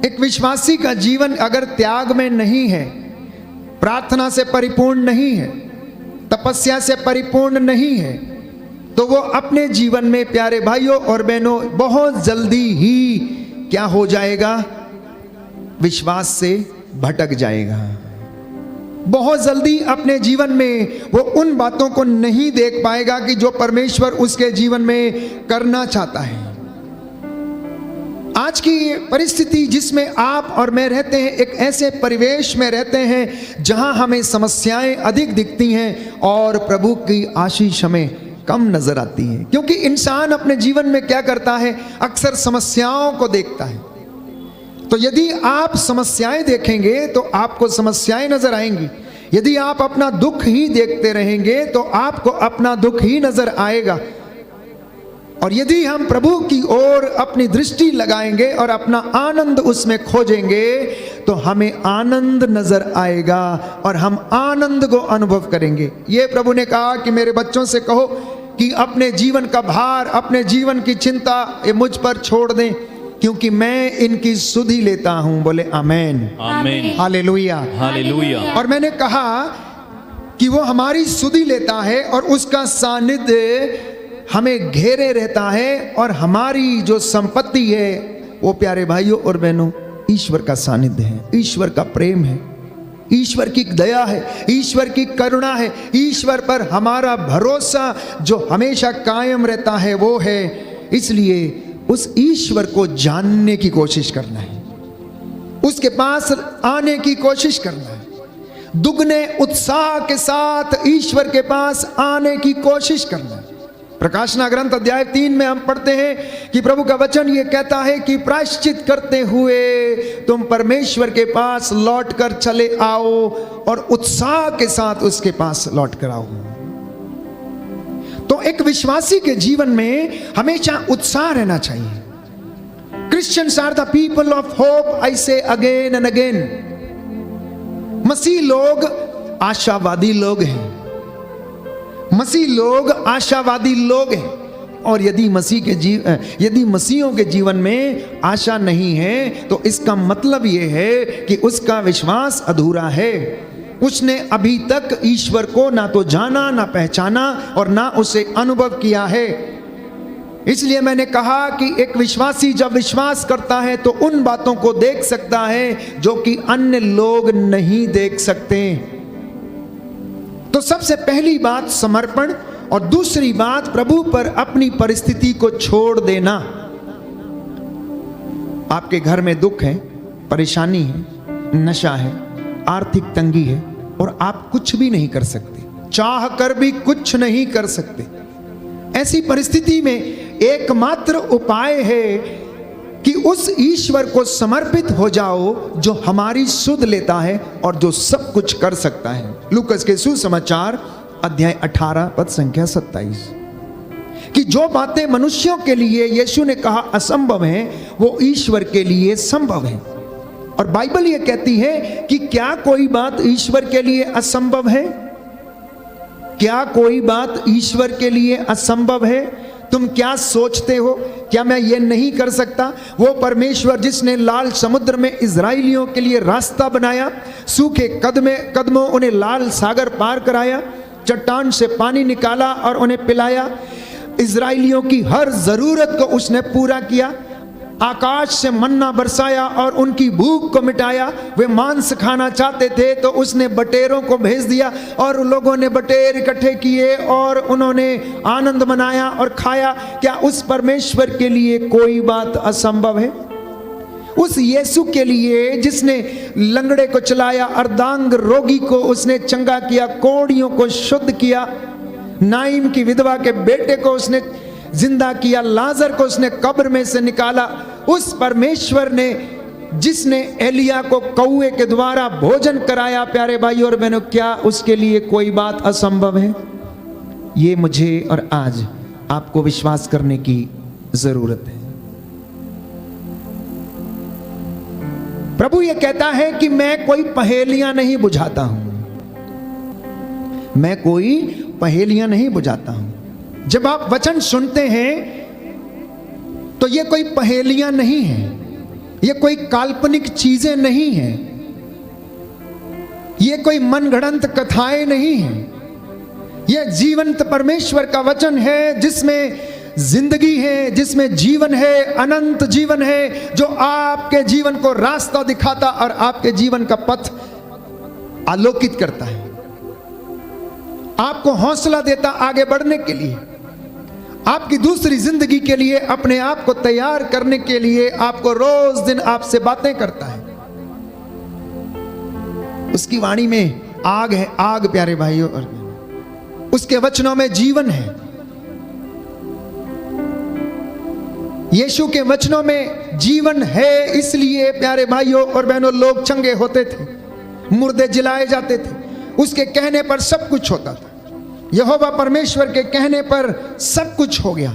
एक विश्वासी का जीवन अगर त्याग में नहीं है, प्रार्थना से परिपूर्ण नहीं है, तपस्या से परिपूर्ण नहीं है, तो वो अपने जीवन में प्यारे भाइयों और बहनों बहुत जल्दी ही क्या हो जाएगा? विश्वास से भटक जाएगा। बहुत जल्दी अपने जीवन में वो उन बातों को नहीं देख पाएगा कि जो परमेश्वर उसके जीवन में करना चाहता है। आज की परिस्थिति जिसमें आप और मैं रहते हैं, एक ऐसे परिवेश में रहते हैं जहां हमें समस्याएं अधिक दिखती हैं और प्रभु की आशीष हमें कम नजर आती हैं, क्योंकि इंसान अपने जीवन में क्या करता है, अक्सर समस्याओं को देखता है। तो यदि आप समस्याएं देखेंगे तो आपको समस्याएं नजर आएंगी। यदि आप अपना दुख ही देखते रहेंगे तो आपको अपना दुख ही नजर आएगा। और यदि हम प्रभु की ओर अपनी दृष्टि लगाएंगे और अपना आनंद उसमें खोजेंगे तो हमें आनंद नजर आएगा और हम आनंद को अनुभव करेंगे। ये प्रभु ने कहा कि मेरे बच्चों से कहो कि अपने जीवन का भार, अपने जीवन की चिंता ये मुझ पर छोड़ दें, क्योंकि मैं इनकी सुधि लेता हूं। बोले आमेन, आमीन, हालेलुया, हालेलुया। और मैंने कहा कि वो हमारी सुधि लेता है और उसका सानिध्य हमें घेरे रहता है, और हमारी जो संपत्ति है वो प्यारे भाइयों और बहनों ईश्वर का सानिध्य है, ईश्वर का प्रेम है, ईश्वर की दया है, ईश्वर की करुणा है, ईश्वर पर हमारा भरोसा जो हमेशा कायम रहता है वो है। इसलिए उस ईश्वर को जानने की कोशिश करना है, उसके पास आने की कोशिश करना है, दुगने उत्साह के साथ ईश्वर के पास आने की कोशिश करना है। प्रकाशना ग्रंथ अध्याय 3 में हम पढ़ते हैं कि प्रभु का वचन ये कहता है कि प्रायश्चित करते हुए तुम परमेश्वर के पास लौट कर चले आओ और उत्साह के साथ उसके पास लौट कर आओ। तो एक विश्वासी के जीवन में हमेशा उत्साह रहना चाहिए। Christians are the people of hope, I say again and again. मसीह लोग आशावादी लोग हैं, मसीह लोग आशावादी लोग हैं। और यदि यदि मसीहों के जीवन में आशा नहीं है तो इसका मतलब यह है कि उसका विश्वास अधूरा है। उसने अभी तक ईश्वर को ना तो जाना, ना पहचाना और ना उसे अनुभव किया है। इसलिए मैंने कहा कि एक विश्वासी जब विश्वास करता है तो उन बातों को देख सकता है जो कि अन्य लोग नहीं देख सकते। तो सबसे पहली बात समर्पण, और दूसरी बात प्रभु पर अपनी परिस्थिति को छोड़ देना। आपके घर में दुख है, परेशानी है, नशा है, आर्थिक तंगी है और आप कुछ भी नहीं कर सकते, चाह कर भी कुछ नहीं कर सकते। ऐसी परिस्थिति में एकमात्र उपाय है कि उस ईश्वर को समर्पित हो जाओ जो हमारी सुध लेता है और जो सब कुछ कर सकता है। लूकस के सुसमाचार अध्याय 18 पद संख्या 27, कि जो बातें मनुष्यों के लिए यीशु ने कहा असंभव है वो ईश्वर के लिए संभव है। और बाइबल ये कहती है कि क्या कोई बात ईश्वर के लिए असंभव है? क्या कोई बात ईश्वर के लिए असंभव है? तुम क्या सोचते हो, क्या मैं ये नहीं कर सकता? वो परमेश्वर जिसने लाल समुद्र में इजराइलियों के लिए रास्ता बनाया, सूखे कदमों उन्हें लाल सागर पार कराया, चट्टान से पानी निकाला और उन्हें पिलाया, इजराइलियों की हर जरूरत को उसने पूरा किया, आकाश से मन्ना बरसाया और उनकी भूख को मिटाया। वे मांस खाना चाहते थे तो उसने बटेरों को भेज दिया और लोगों ने बटेर इकट्ठे किए और उन्होंने आनंद मनाया और खाया। क्या उस परमेश्वर के लिए कोई बात असंभव है? उस यीशु के लिए जिसने लंगड़े को चलाया, अर्धांग रोगी को उसने चंगा किया, कोढ़ियों को शुद्ध किया, नाइम की विधवा के बेटे को उसने जिंदा किया, लाजर को उसने कब्र में से निकाला, उस परमेश्वर ने जिसने एलिया को कौए के द्वारा भोजन कराया, प्यारे भाई और बहनों, क्या उसके लिए कोई बात असंभव है? ये मुझे और आज आपको विश्वास करने की जरूरत है। प्रभु ये कहता है कि मैं कोई पहेलियां नहीं बुझाता हूं, मैं कोई पहेलियां नहीं बुझाता हूं। जब आप वचन सुनते हैं तो ये कोई पहेलियां नहीं है, ये कोई काल्पनिक चीजें नहीं है, ये कोई मनगढ़ंत कथाएं नहीं है, ये जीवंत परमेश्वर का वचन है जिसमें जिंदगी है, जिसमें जीवन है, अनंत जीवन है, जो आपके जीवन को रास्ता दिखाता और आपके जीवन का पथ आलोकित करता है, आपको हौसला देता आगे बढ़ने के लिए, आपकी दूसरी जिंदगी के लिए, अपने आप को तैयार करने के लिए, आपको रोज दिन आपसे बातें करता है। उसकी वाणी में आग है, आग प्यारे भाइयों और उसके वचनों में जीवन है। यीशु के वचनों में जीवन है, इसलिए प्यारे भाइयों और बहनों लोग चंगे होते थे, मुर्दे जिलाए जाते थे। उसके कहने पर सब कुछ होता था। यहोवा परमेश्वर के कहने पर सब कुछ हो गया।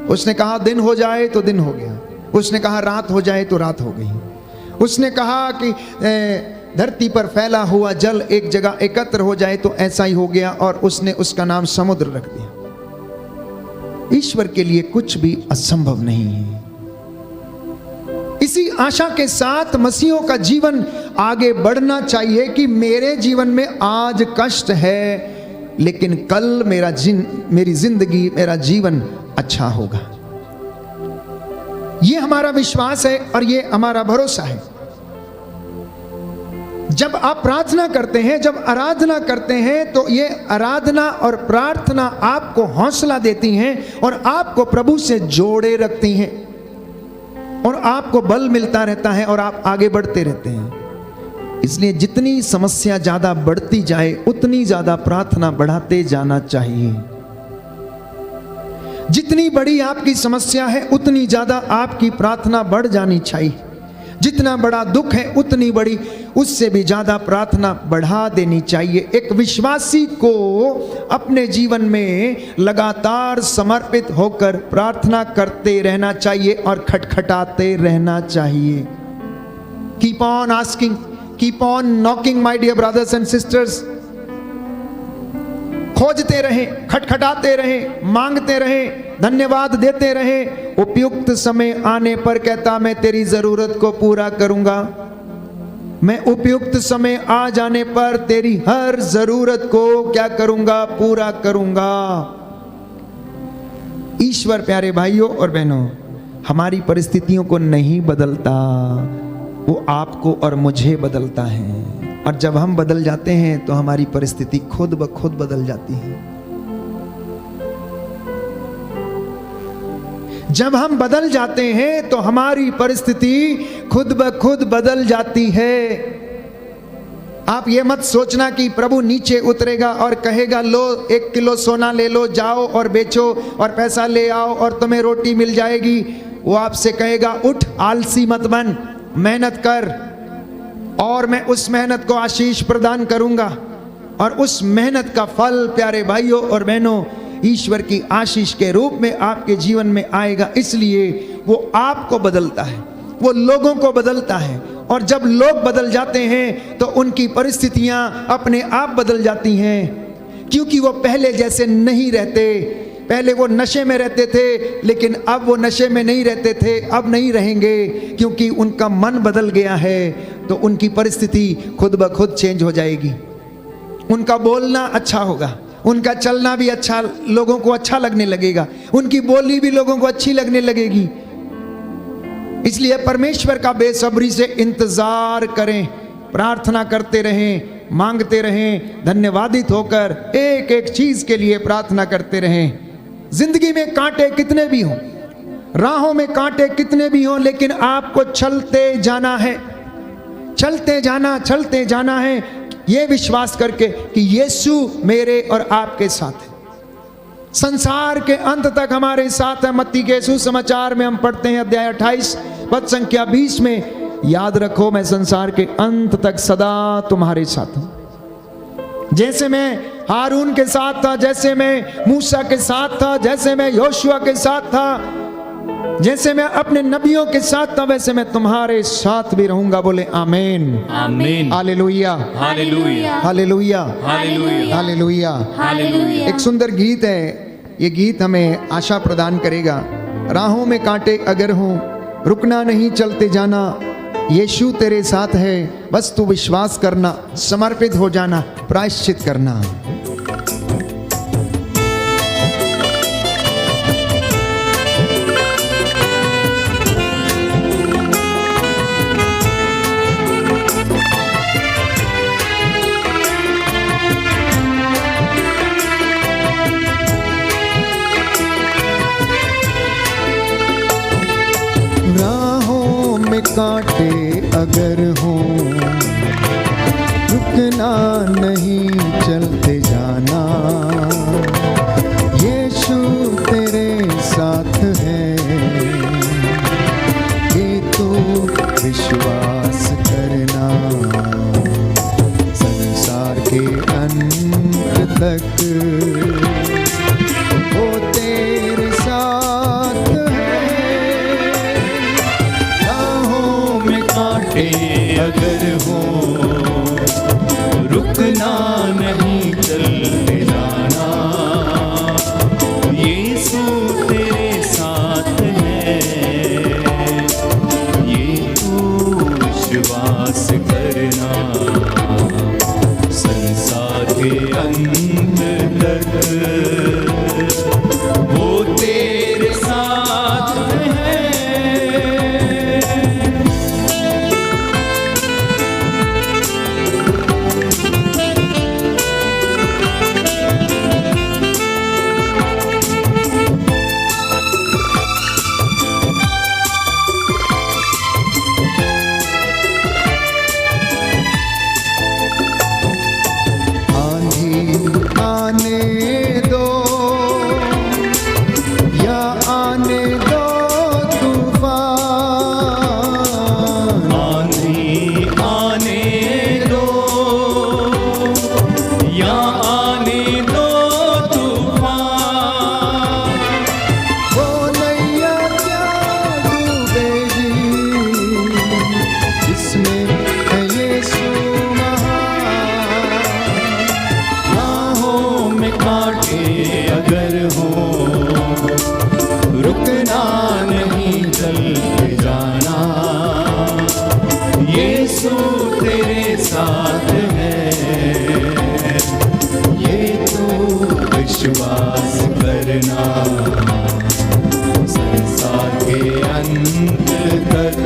उसने कहा दिन हो जाए तो दिन हो गया, उसने कहा रात हो जाए तो रात हो गई, उसने कहा कि धरती पर फैला हुआ जल एक जगह एकत्र हो जाए तो ऐसा ही हो गया, और उसने उसका नाम समुद्र रख दिया। ईश्वर के लिए कुछ भी असंभव नहीं है। इसी आशा के साथ मसीहों का जीवन आगे बढ़ना चाहिए कि मेरे जीवन में आज कष्ट है, लेकिन कल मेरी जिंदगी, मेरा जीवन अच्छा होगा। यह हमारा विश्वास है और यह हमारा भरोसा है। जब आप प्रार्थना करते हैं, जब आराधना करते हैं, तो ये आराधना और प्रार्थना आपको हौसला देती हैं और आपको प्रभु से जोड़े रखती हैं, और आपको बल मिलता रहता है और आप आगे बढ़ते रहते हैं। इसलिए जितनी समस्या ज्यादा बढ़ती जाए, उतनी ज्यादा प्रार्थना बढ़ाते जाना चाहिए। जितनी बड़ी आपकी समस्या है, उतनी ज्यादा आपकी प्रार्थना बढ़ जानी चाहिए। जितना बड़ा दुख है, उतनी बड़ी, उससे भी ज्यादा प्रार्थना बढ़ा देनी चाहिए। एक विश्वासी को अपने जीवन में लगातार समर्पित होकर प्रार्थना करते रहना चाहिए और खटखटाते रहना चाहिए। Keep on asking, keep on knocking my dear brothers and sisters. खोजते रहें, खटखटाते रहें, मांगते रहें, धन्यवाद देते रहें। उपयुक्त समय आने पर कहता मैं तेरी जरूरत को पूरा करूंगा। मैं उपयुक्त समय आ जाने पर तेरी हर जरूरत को क्या करूंगा? पूरा करूंगा। ईश्वर प्यारे भाइयों और बहनों हमारी परिस्थितियों को नहीं बदलता, वो आपको और मुझे बदलता है। और जब हम बदल जाते हैं तो हमारी परिस्थिति खुद ब खुद बदल जाती है। जब हम बदल जाते हैं तो हमारी परिस्थिति खुद ब खुद बदल जाती है। आप ये मत सोचना कि प्रभु नीचे उतरेगा और कहेगा लो 1 किलो सोना ले लो, जाओ और बेचो और पैसा ले आओ और तुम्हें रोटी मिल जाएगी। वो आपसे कहेगा उठ, आलसी मत बन, मेहनत कर और मैं उस मेहनत को आशीष प्रदान करूंगा। और उस मेहनत का फल प्यारे भाइयों और बहनों ईश्वर की आशीष के रूप में आपके जीवन में आएगा। इसलिए वो आपको बदलता है, वो लोगों को बदलता है। और जब लोग बदल जाते हैं तो उनकी परिस्थितियां अपने आप बदल जाती हैं, क्योंकि वो पहले जैसे नहीं रहते। पहले वो नशे में रहते थे, लेकिन अब वो नशे में नहीं रहते थे, अब नहीं रहेंगे, क्योंकि उनका मन बदल गया है। तो उनकी परिस्थिति खुद ब खुद चेंज हो जाएगी। उनका बोलना अच्छा होगा, उनका चलना भी अच्छा, लोगों को अच्छा लगने लगेगा, उनकी बोली भी लोगों को अच्छी लगने लगेगी। इसलिए परमेश्वर का बेसब्री से इंतजार करें, प्रार्थना करते रहें, मांगते रहें, धन्यवादित होकर एक एक चीज के लिए प्रार्थना करते रहें। जिंदगी में कांटे कितने भी हों, राहों में कांटे कितने भी हों, लेकिन आपको चलते जाना है, चलते जाना है, ये विश्वास करके कि यीशु मेरे और आपके साथ है, संसार के अंत तक हमारे साथ है। मत्ती के सुसमाचार में हम पढ़ते हैं अध्याय 28 पद संख्या 20 में, याद रखो मैं संसार के अंत तक सदा तुम्हारे साथ हूं। जैसे मैं हारून के साथ था, जैसे मैं मूसा के साथ था, जैसे मैं योशुआ के साथ था, जैसे मैं अपने नबियों के साथ था, वैसे मैं तुम्हारे साथ भी रहूंगा। बोले आमीन, आमीन, hallelujah, hallelujah, hallelujah, hallelujah, hallelujah. Hallelujah. एक सुंदर गीत है, ये गीत हमें आशा प्रदान करेगा। राहों में कांटे अगर हों, रुकना नहीं, चलते जाना, यीशु तेरे साथ है, बस तू विश्वास करना, समर्पित हो जाना, प्रायश्चित करना। राहों में कांटे अगर हों, रुकना नहीं, चलते जाना, यीशु तेरे साथ है, हो, रुकना नहीं चलते जाना, यीशु तेरे साथ है, ये तू विश्वास करना, संसार के अंत तक वो तेरे साथ है। आने दो या आने दो तूफान, आंधी आने दो या आने दो तूफान, वो नैया क्या डूबेगी जिसमें है यीशु महान। राहों में कांटे अगर हो, रुकना नहीं चलते जाना, यीशु तेरे साथ है, ये तो विश्वास करना, संसार के अंत तक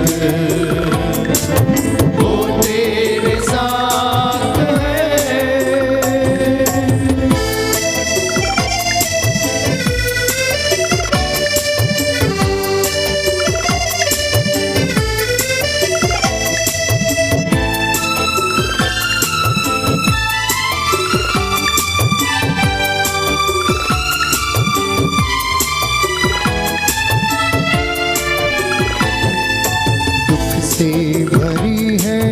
वो तेरे साथ है। दुख से भरी है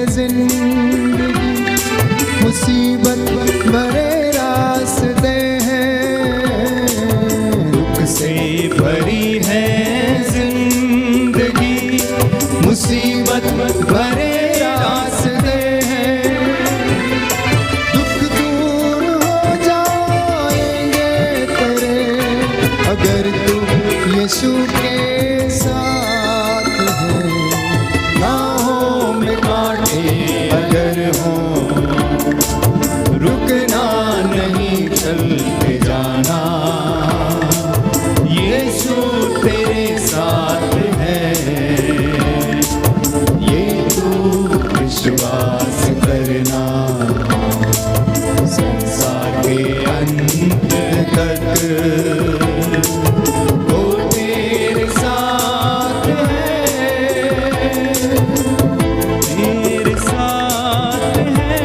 जिंदगी, मुसीबत भरे रास्ते हैं, दुख से भरी है जिंदगी, मुसीबत भरे रास्ते हैं, दुख दूर हो जाएंगे तेरे अगर तू यीशु के साथ है। राहों में कांटे अगर हो, रुकना नहीं चलते जाना, यीशु तेरे साथ है, ये तू विश्वास करना, संसार के अंत तक वो तेरे साथ है, तेरे साथ है।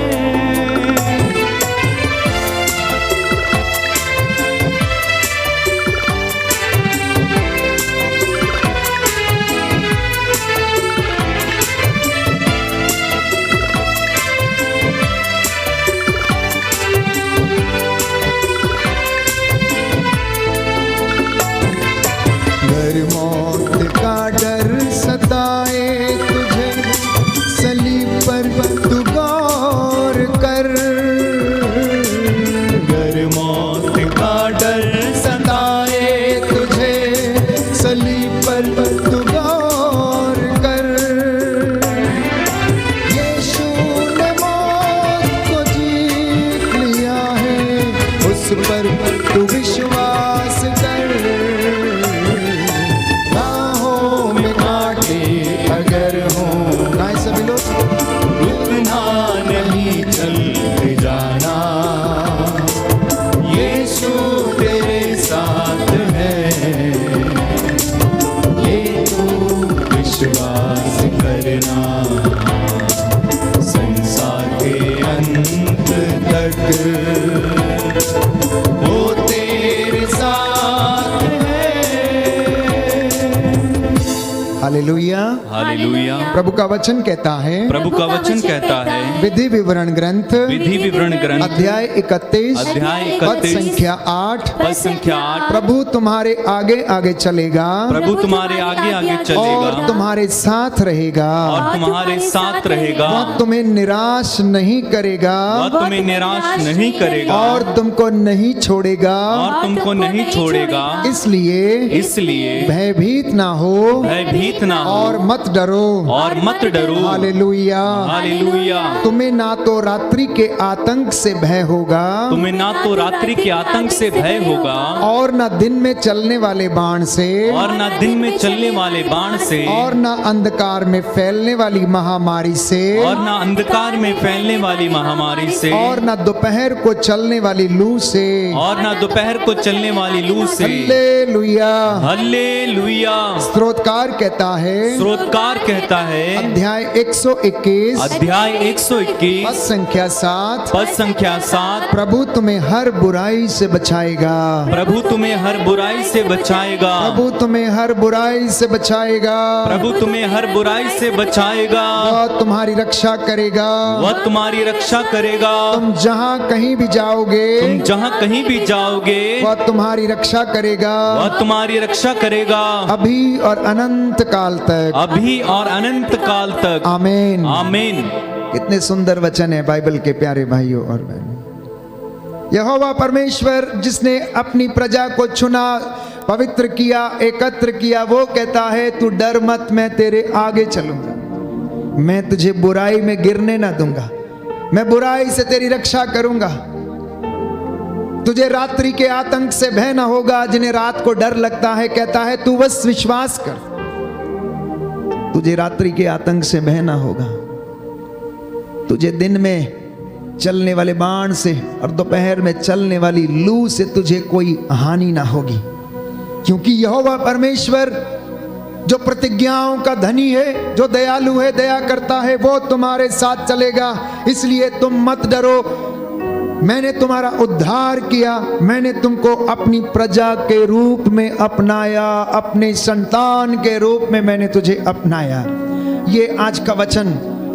घर मौत का डर सताए तुझे, सलीब पर तू गौर कर, घर मौत का डर सताए तुझे सलीब पर तू गौर कर। यीशु ने मौत को जीत लिया है, उस पर तू विश्वास कर। राहों में कांटे अगर हो, ना सभी लोग रुकना नहीं चलते जाना, यीशु तेरे साथ है, ये तू विश्वास करना, संसार के अंत तक वो तेरे साथ है। हालेलुया। हालेलुया। प्रभु का वचन कहता है, प्रभु का वचन कहता है, विधि विवरण ग्रंथ विधि विवरण ग्रंथ अध्याय 31 अध्याय पद 31 संख्या 8, पद संख्या 8। प्रभु तुम्हारे आगे आगे चलेगा प्रभु तुम्हारे आगे आगे और चलेगा तुम्हारे साथ रहेगा, और तुम्हारे साथ रहेगा, वह तुम्हें निराश नहीं करेगा वह तुम्हें निराश नहीं करेगा और तुमको नहीं छोड़ेगा। और तुमको नहीं छोड़ेगा। इसलिए भयभीत ना हो भयभीत ना हो और मत डरो। और मत डरो। हालेलुया। हालेलुया। तुम्हें ना तो रात्रि के आतंक से भय होगा, तुम्हें ना तो रात्रि के आतंक से भय होगा, और ना दिन में चलने वाले बाण से, और ना दिन में चलने वाले बाण से, और ना अंधकार में फैलने वाली महामारी से, और ना अंधकार में फैलने वाली महामारी से, और ना दोपहर को चलने वाली लू से। और ना दोपहर को चलने वाली लू से। हालेलुया। हालेलुया। स्त्रोतकार कहता है, स्रोतकार कहता है, अध्याय 121 अध्याय 121 पद संख्या 7, पद संख्या 7। प्रभु तुम्हें हर बुराई से बचाएगा। प्रभु तुम्हें हर बुराई से बचाएगा। प्रभु तुम्हें हर बुराई से बचाएगा। प्रभु तुम्हें हर बुराई से बचाएगा। वह तुम्हारी रक्षा करेगा। वह तुम्हारी रक्षा करेगा। तुम जहाँ कहीं भी जाओगे, तुम जहाँ कहीं भी जाओगे, वह तुम्हारी रक्षा करेगा। वह तुम्हारी रक्षा करेगा। अभी और अनंत काल तक। अभी और अनंत काल तक। आमीन। आमीन। कितने सुंदर वचन है बाइबल के प्यारे भाइयों और बहनों। यहोवा परमेश्वर जिसने अपनी प्रजा को चुना, पवित्र किया, एकत्र किया, वो कहता है तू डर मत, मैं तेरे आगे चलूंगा, मैं तुझे बुराई में गिरने ना दूंगा, मैं बुराई से तेरी रक्षा करूंगा। तुझे रात्रि के आतंक से भय ना होगा। जिन्हें रात को डर लगता है, कहता है तू बस विश्वास कर, तुझे रात्रि के आतंक से भय ना होगा। तुझे दिन में चलने वाले बाण से और दोपहर में चलने वाली लू से तुझे कोई हानि ना होगी, क्योंकि यहोवा परमेश्वर जो प्रतिज्ञाओं का धनी है, जो दयालु है, दया करता है, वो तुम्हारे साथ चलेगा। इसलिए तुम मत डरो। मैंने तुम्हारा उद्धार किया, मैंने तुमको अपनी प्रजा के रूप में अपनाया, अपने संतान के रूप में मैंने तुझे अपनाया। ये आज का वचन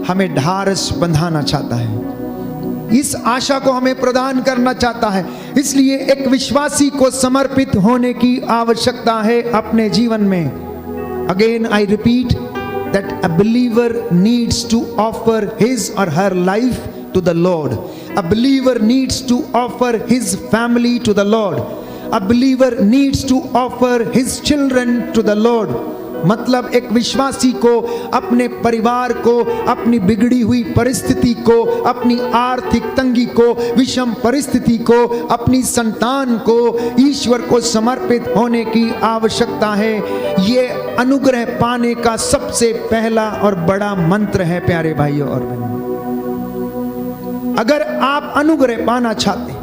हमें ढारस बंधाना चाहता है, इस आशा को हमें प्रदान करना चाहता है। इसलिए एक विश्वासी को समर्पित होने की आवश्यकता है अपने जीवन में। Again I repeat that a believer needs to offer his or her life to the Lord. A believer needs to offer his family to the Lord. A believer needs to offer his children to the Lord. मतलब एक विश्वासी को अपने परिवार को, अपनी बिगड़ी हुई परिस्थिति को, अपनी आर्थिक तंगी को, विषम परिस्थिति को, अपनी संतान को ईश्वर को समर्पित होने की आवश्यकता है। ये अनुग्रह पाने का सबसे पहला और बड़ा मंत्र है प्यारे भाइयों और बहनों। अगर आप अनुग्रह पाना चाहते,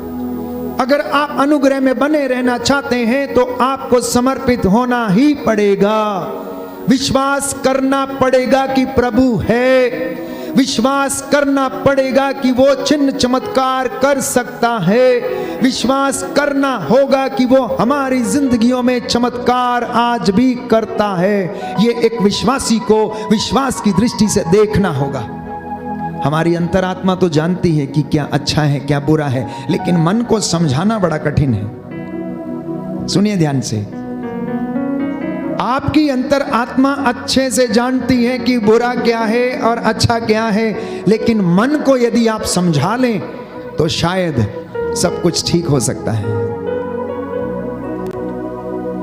अगर आप अनुग्रह में बने रहना चाहते हैं, तो आपको समर्पित होना ही पड़ेगा। विश्वास करना पड़ेगा कि प्रभु है, विश्वास करना पड़ेगा कि वो चिन्ह चमत्कार कर सकता है, विश्वास करना होगा कि वो हमारी जिंदगियों में चमत्कार आज भी करता है। ये एक विश्वासी को विश्वास की दृष्टि से देखना होगा। हमारी अंतरात्मा तो जानती है कि क्या अच्छा है क्या बुरा है, लेकिन मन को समझाना बड़ा कठिन है। सुनिए ध्यान से, आपकी अंतरात्मा अच्छे से जानती है कि बुरा क्या है और अच्छा क्या है, लेकिन मन को यदि आप समझा लें तो शायद सब कुछ ठीक हो सकता है।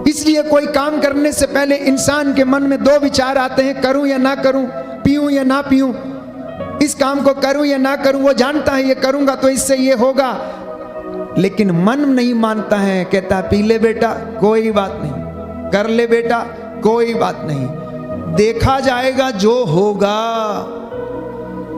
इसलिए कोई काम करने से पहले इंसान के मन में दो विचार आते हैं, करूं या ना करूं, पीऊं या ना पीऊं, इस काम को करूं या ना करूं। वो जानता है ये करूंगा तो इससे ये होगा, लेकिन मन नहीं मानता है, कहता पी ले बेटा कोई बात नहीं, कर ले बेटा कोई बात नहीं, देखा जाएगा जो होगा।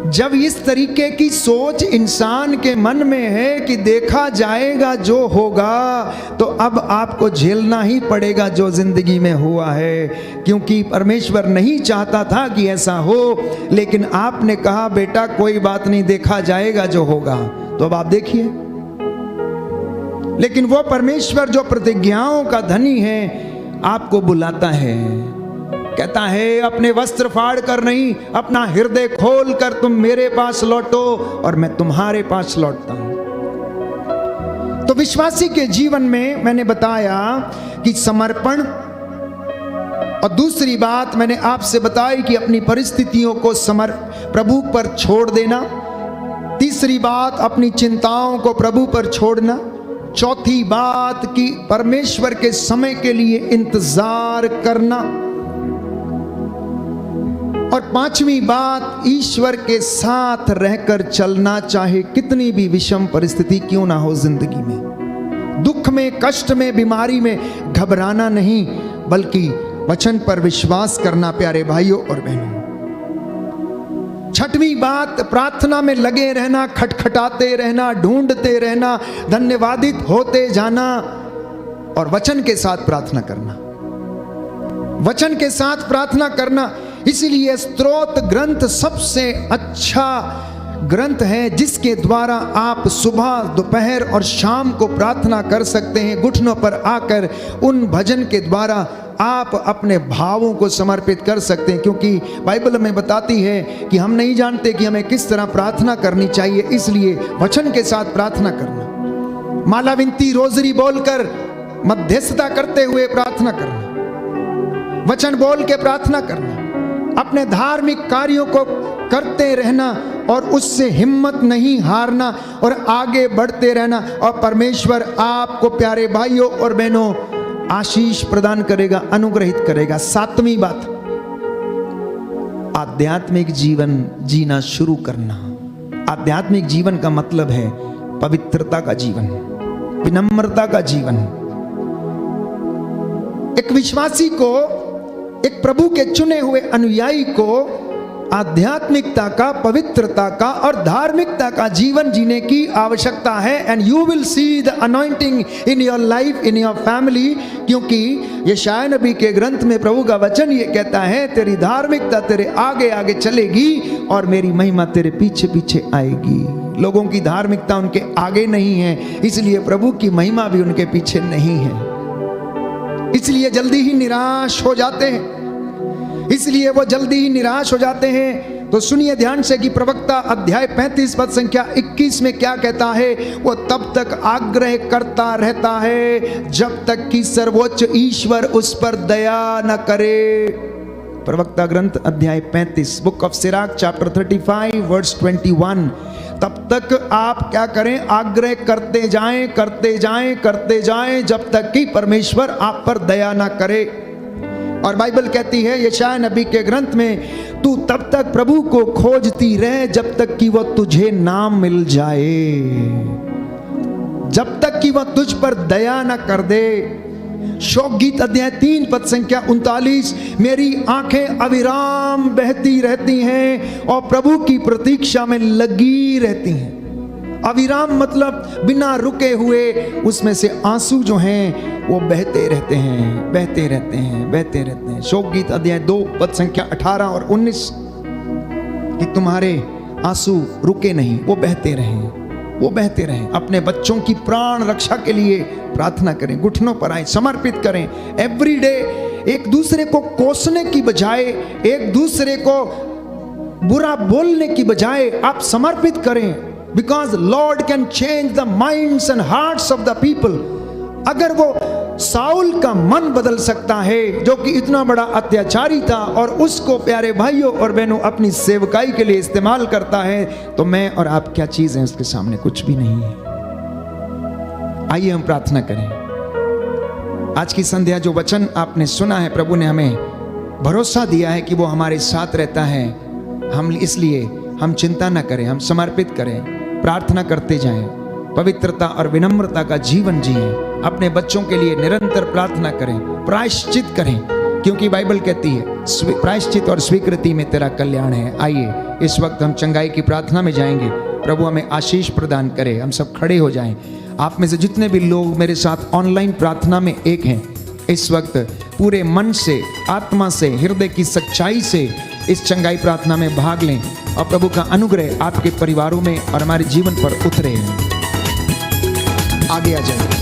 जब इस तरीके की सोच इंसान के मन में है कि देखा जाएगा जो होगा, तो अब आपको झेलना ही पड़ेगा जो जिंदगी में हुआ है, क्योंकि परमेश्वर नहीं चाहता था कि ऐसा हो, लेकिन आपने कहा बेटा कोई बात नहीं, देखा जाएगा जो होगा। तो अब आप देखिए, लेकिन वो परमेश्वर जो प्रतिज्ञाओं का धनी है आपको बुलाता है, कहता है अपने वस्त्र फाड़ कर नहीं, अपना हृदय खोल कर तुम मेरे पास लौटो और मैं तुम्हारे पास लौटता हूं। तो विश्वासी के जीवन में मैंने बताया कि समर्पण, और दूसरी बात मैंने आपसे बताई कि अपनी परिस्थितियों को प्रभु पर छोड़ देना। तीसरी बात अपनी चिंताओं को प्रभु पर छोड़ना। चौथी बात कि परमेश्वर के समय के लिए इंतजार करना। और पांचवी बात ईश्वर के साथ रहकर चलना, चाहे कितनी भी विषम परिस्थिति क्यों ना हो जिंदगी में। दुख में, कष्ट में, बीमारी में घबराना नहीं, बल्कि वचन पर विश्वास करना प्यारे भाइयों और बहनों। छठवीं बात प्रार्थना में लगे रहना, खटखटाते रहना, ढूंढते रहना, धन्यवादित होते जाना और वचन के साथ प्रार्थना करना। वचन के साथ प्रार्थना करना। इसीलिए स्तोत्र ग्रंथ सबसे अच्छा ग्रंथ है जिसके द्वारा आप सुबह, दोपहर और शाम को प्रार्थना कर सकते हैं। घुटनों पर आकर उन भजन के द्वारा आप अपने भावों को समर्पित कर सकते हैं, क्योंकि बाइबल में बताती है कि हम नहीं जानते कि हमें किस तरह प्रार्थना करनी चाहिए। इसलिए वचन के साथ प्रार्थना करना, माला विनती रोजरी बोलकर मध्यस्थता करते हुए प्रार्थना करना, वचन बोल के प्रार्थना करना, अपने धार्मिक कार्यों को करते रहना और उससे हिम्मत नहीं हारना और आगे बढ़ते रहना। और परमेश्वर आपको प्यारे भाइयों और बहनों आशीष प्रदान करेगा, अनुग्रहित करेगा। सातवीं बात, आध्यात्मिक जीवन जीना शुरू करना। आध्यात्मिक जीवन का मतलब है पवित्रता का जीवन, विनम्रता का जीवन। एक विश्वासी को, एक प्रभु के चुने हुए अनुयायी को आध्यात्मिकता का, पवित्रता का और धार्मिकता का जीवन जीने की आवश्यकता है। And you will see the anointing in your life, in your family. क्योंकि यशायाह नबी के ग्रंथ में प्रभु का वचन ये कहता है, तेरी धार्मिकता तेरे आगे आगे चलेगी और मेरी महिमा तेरे पीछे पीछे आएगी। लोगों की धार्मिकता उनके आगे नहीं है, इसलिए प्रभु की महिमा भी उनके पीछे नहीं है। इसलिए जल्दी ही निराश हो जाते हैं, इसलिए वो जल्दी ही निराश हो जाते हैं। तो सुनिए ध्यान से कि प्रवक्ता अध्याय 35 पद संख्या 21 में क्या कहता है। वो तब तक आग्रह करता रहता है जब तक कि सर्वोच्च ईश्वर उस पर दया न करे। प्रवक्ता ग्रंथ अध्याय 35, book of Sirach chapter 35 verse 21। तब तक आप क्या करें, आग्रह करते जाएं, करते जाएं, करते जाएं, जब तक कि परमेश्वर आप पर दया ना करे। और बाइबल कहती है यशायाह नबी के ग्रंथ में, तू तब तक प्रभु को खोजती रह जब तक कि वह तुझे ना मिल जाए, जब तक कि वह तुझ पर दया ना कर दे। शोक गीत अध्याय 3 पद संख्या 39, मेरी आंखें अविराम बहती रहती हैं और प्रभु की प्रतीक्षा में लगी रहती हैं। अविराम मतलब बिना रुके हुए, उसमें से आंसू जो हैं वो बहते रहते हैं, बहते रहते हैं, बहते रहते हैं। शोक गीत अध्याय 2 पद संख्या 18 और 19 कि तुम्हारे आंसू रुके नहीं, वो बहते रहें, वो बहते रहें। अपने बच्चों की प्राण रक्षा के लिए प्रार्थना करें, घुटनों पर आए, समर्पित करें एवरी डे। एक दूसरे को कोसने की बजाय, एक दूसरे को बुरा बोलने की बजाय आप समर्पित करें। Because Lord can change the minds and hearts of the people. अगर वो साउल का मन बदल सकता है जो कि इतना बड़ा अत्याचारी था और उसको प्यारे भाइयों और बहनों अपनी सेवकाई के लिए इस्तेमाल करता है, तो मैं और आप क्या चीज हैं उसके सामने, कुछ भी नहीं है। आइए हम प्रार्थना करें। आज की संध्या जो वचन आपने सुना है, प्रभु ने हमें भरोसा दिया है कि वो हमारे साथ रहता है। हम इसलिए हम चिंता न करें, हम समर्पित करें, प्रार्थना करते जाएं, पवित्रता और विनम्रता का जीवन जिएं, अपने बच्चों के लिए निरंतर प्रार्थना करें, प्रायश्चित करें, क्योंकि बाइबल कहती है प्रायश्चित और स्वीकृति में तेरा कल्याण है। आइए इस वक्त हम चंगाई की प्रार्थना में जाएंगे। प्रभु हमें आशीष प्रदान करे। हम सब खड़े हो जाएं। आप में से जितने भी लोग मेरे साथ ऑनलाइन प्रार्थना में एक हैं, इस वक्त पूरे मन से, आत्मा से, हृदय की सच्चाई से इस चंगाई प्रार्थना में भाग लें और प्रभु का अनुग्रह आपके परिवारों में और हमारे जीवन पर उतरे। आगे आ जाए।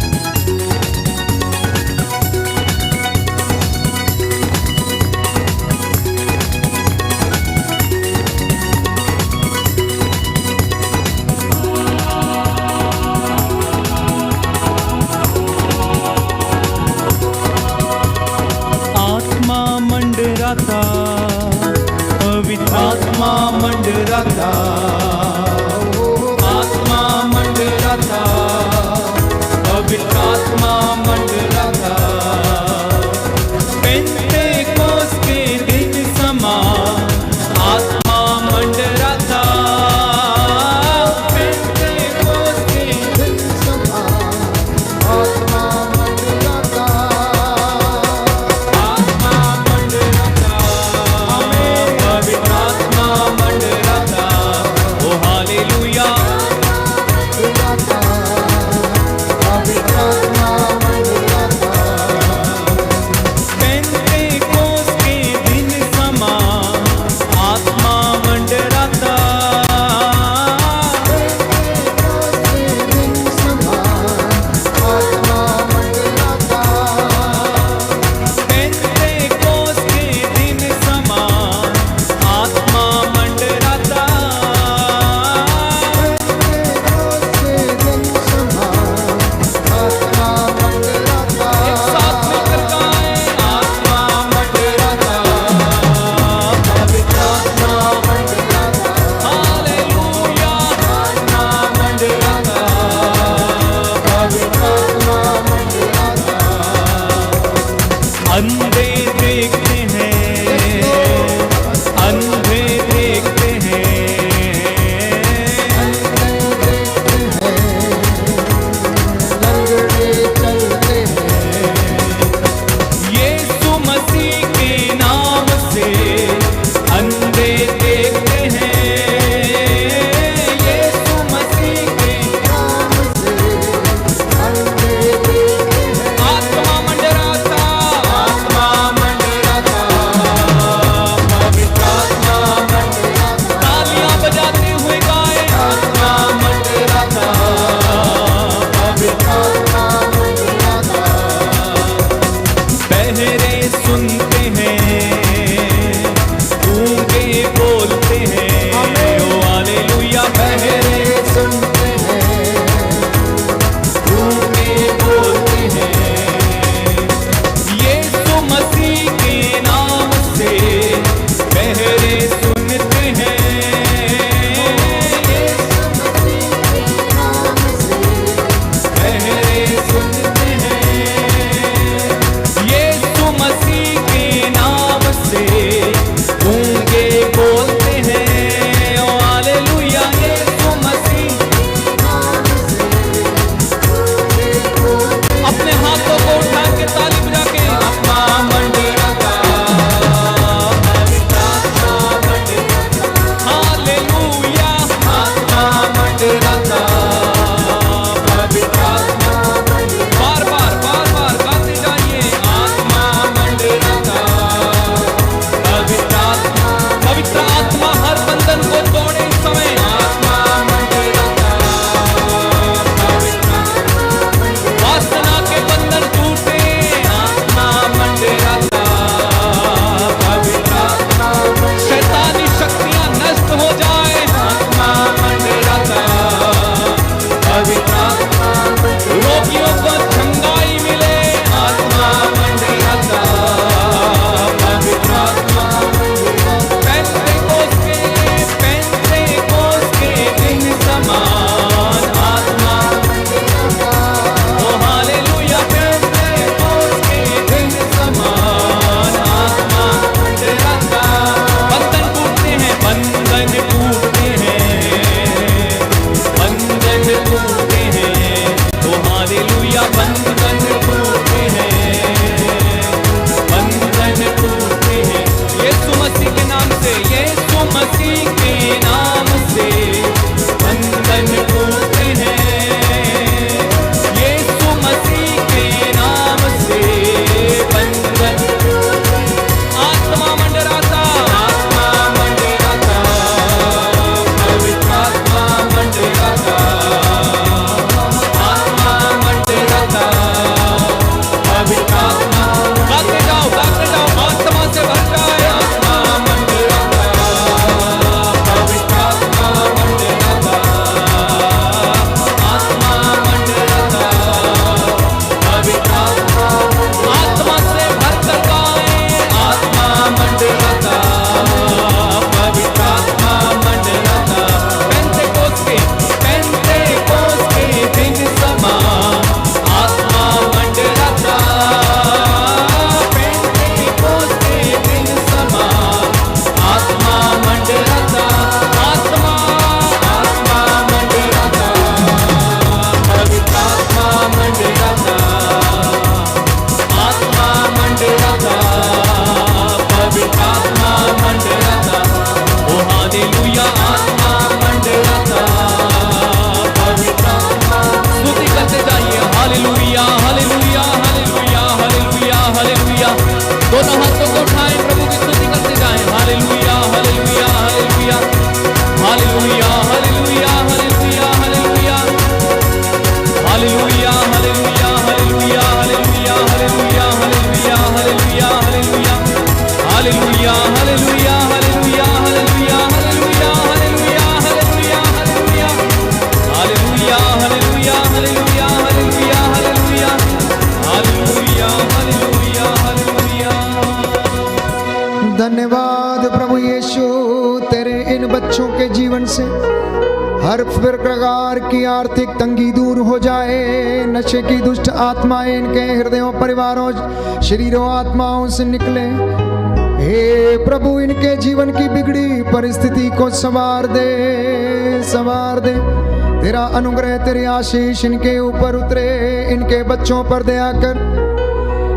हर प्रकार की आर्थिक तंगी दूर हो जाए। नशे की दुष्ट आत्माएं इनके हृदयों, परिवारों, शरीरों, आत्माओं से निकले। हे प्रभु, इनके जीवन की बिगड़ी परिस्थिति को संवार दे, संवार दे। तेरा अनुग्रह, तेरी आशीष इनके ऊपर उतरे। इनके बच्चों पर दया कर,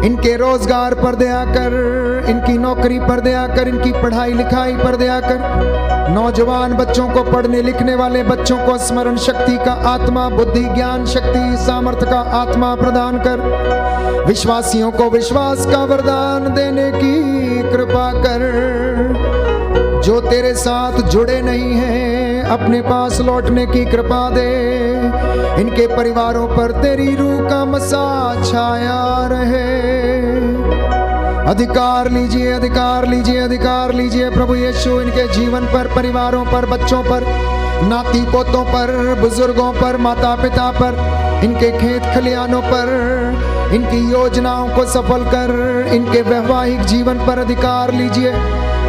इनके रोजगार पर दया कर, इनकी नौकरी पर दया कर, इनकी पढ़ाई लिखाई पर दया कर। नौजवान बच्चों को, पढ़ने लिखने वाले बच्चों को स्मरण शक्ति का आत्मा, बुद्धि, ज्ञान शक्ति, सामर्थ्य का आत्मा प्रदान कर। विश्वासियों को विश्वास का वरदान देने की कृपा कर। जो तेरे साथ जुड़े नहीं हैं, अपने पास लौटने की कृपा दे। इनके परिवारों पर तेरी रूह का मसा छाया रहे। अधिकार लीजिए, अधिकार लीजिए, अधिकार लीजिए प्रभु यीशु, इनके जीवन पर, परिवारों पर, बच्चों पर, नाती पोतों पर, बुजुर्गों पर, माता पिता पर, इनके खेत खलियानों पर, इनकी योजनाओं को सफल कर। इनके वैवाहिक जीवन पर अधिकार लीजिए।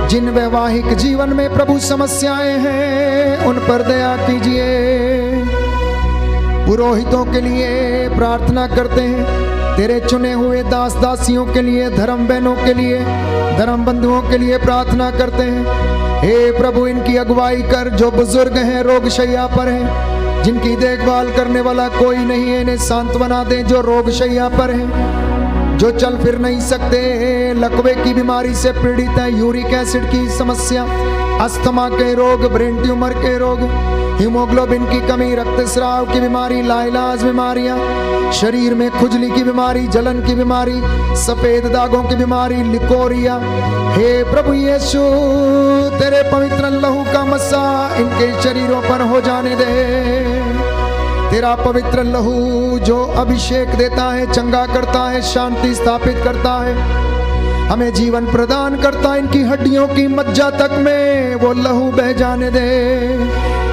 जिन वैवाहिक जीवन में प्रभु समस्याएं हैं, उन पर दया कीजिए। पुरोहितों के लिए प्रार्थना करते हैं, तेरे चुने हुए दास दासियों के लिए, धर्म बहनों के लिए, धर्म बंधुओं के लिए प्रार्थना करते हैं। हे प्रभु, इनकी अगुवाई कर। जो बुजुर्ग हैं, रोगशैया पर हैं, जिनकी देखभाल करने वाला कोई नहीं है, इन्हें सांत्वना दें। जो रोगशैया पर हैं, जो चल फिर नहीं सकते, लकवे की बीमारी से पीड़ित है, यूरिक एसिड की समस्या, अस्थमा के रोग, ब्रेन ट्यूमर के रोग, हीमोग्लोबिन की कमी, रक्तस्राव की बीमारी, लाइलाज बीमारियां, शरीर में खुजली की बीमारी, जलन की बीमारी, सफेद दागों की बीमारी, लिकोरिया। हे प्रभु यीशु, तेरे पवित्र लहू का मसा इनके शरीरों पर हो जाने दे। तेरा पवित्र लहू जो अभिषेक देता है, चंगा करता है, शांति स्थापित करता है, हमें जीवन प्रदान करता है। इनकी हड्डियों की मज्जा तक में वो लहू बह जाने दे।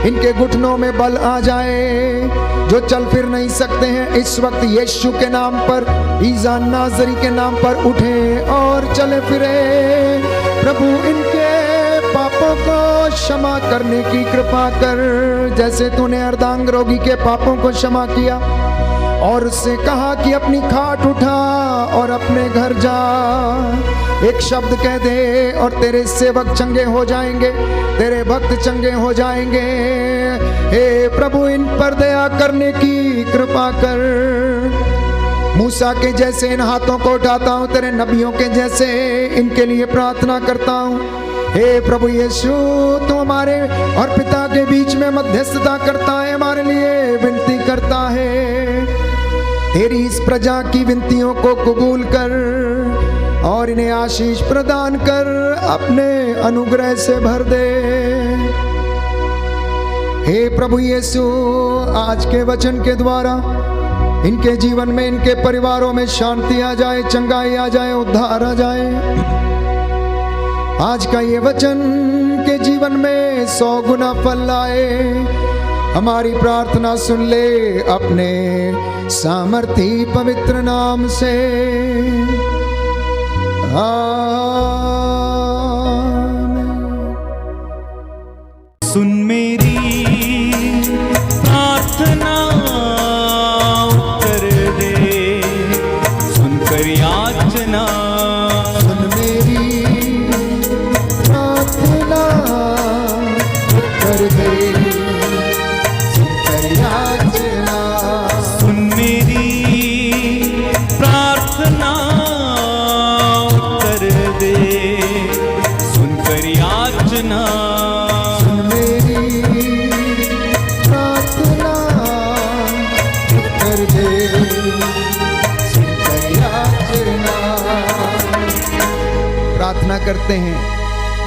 इनके घुटनों में बल आ जाए। जो चल फिर नहीं सकते हैं, इस वक्त यीशु के नाम पर, ईसा नाजरी के नाम पर उठे और चले फिरे। प्रभु, इनके पापों को क्षमा करने की कृपा कर। जैसे तूने अर्धांग रोगी के पापों को क्षमा किया और उससे कहा कि अपनी खाट उठा और अपने घर जा। एक शब्द कह दे और तेरे सेवक चंगे हो जाएंगे, तेरे भक्त चंगे हो जाएंगे। हे प्रभु, इन पर दया करने की कृपा कर। मूसा के जैसे इन हाथों को उठाता हूँ, तेरे नबियों के जैसे इनके लिए प्रार्थना करता हूँ। हे प्रभु यीशु, तू हमारे और पिता के बीच में मध्यस्थता करता है, हमारे लिए विनती करता है। तेरी इस प्रजा की विनतियों को कबूल कर और इन्हें आशीष प्रदान कर, अपने अनुग्रह से भर दे। हे प्रभु यीशु, आज के वचन के द्वारा इनके जीवन में, इनके परिवारों में शांति आ जाए, चंगाई आ जाए, उद्धार आ जाए। आज का ये वचन के जीवन में 100 गुना फल लाए। हमारी प्रार्थना सुन ले अपने सामर्थी पवित्र नाम से। सुन मेरी प्रार्थना उत्तर दे, सुनकर याचना। सुन मेरी प्रार्थना उत्तर दे, सुनकर याचना। सुन मेरी प्रार्थना उत्तर दे, सुनकर याचना। प्रार्थना करते हैं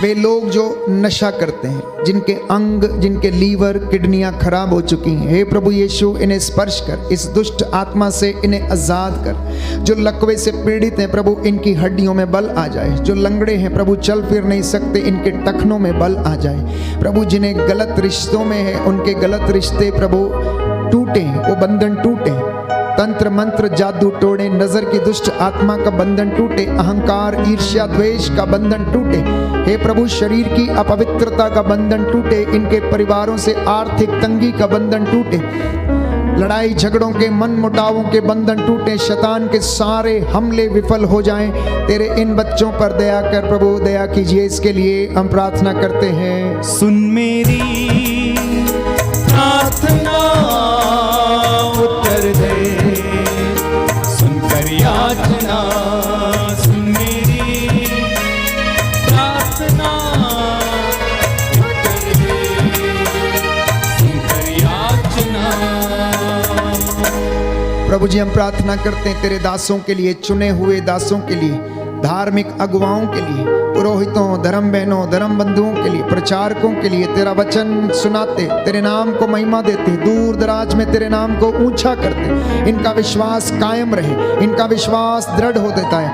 वे लोग जो नशा करते हैं, जिनके अंग, जिनके लीवर, किडनियां खराब हो चुकी हैं। हे प्रभु यीशु, इन्हें स्पर्श कर, इस दुष्ट आत्मा से इन्हें आजाद कर। जो लकवे से पीड़ित हैं प्रभु, इनकी हड्डियों में बल आ जाए। जो लंगड़े हैं प्रभु, चल फिर नहीं सकते, इनके टखनों में बल आ जाए। प्रभु, जिन्हें गलत रिश्तों में है, उनके गलत रिश्ते प्रभु टूटे, वो बंधन टूटे। तंत्र मंत्र जादू टोड़े, नजर की दुष्ट आत्मा का बंधन टूटे, अहंकार ईर्ष्या द्वेष का बंधन टूटे। हे प्रभु, शरीर की अपवित्रता का बंधन टूटे, इनके परिवारों से आर्थिक तंगी का बंधन टूटे, लड़ाई झगड़ों के मन मुटावों के बंधन टूटे, शैतान के सारे हमले विफल हो जाएं। तेरे इन बच्चों पर दया कर प्रभु, दया कीजिए। इसके लिए हम प्रार्थना करते हैं। सुन मेरी प्रार्थना, उत्तर दे, सुनकर याचना। सुन मेरी प्रार्थना, उत्तर दे, सुनकर याचना। प्रभु जी, हम प्रार्थना करते हैं तेरे दासों के लिए, चुने हुए दासों के लिए, धार्मिक अगुवाओं के लिए, पुरोहितों, धर्म बहनों, धर्म बंधुओं के लिए, प्रचारकों के लिए, तेरा वचन सुनाते, तेरे नाम को महिमा देते, दूर दराज में तेरे नाम को ऊंचा करते, इनका विश्वास कायम रहे, इनका विश्वास दृढ़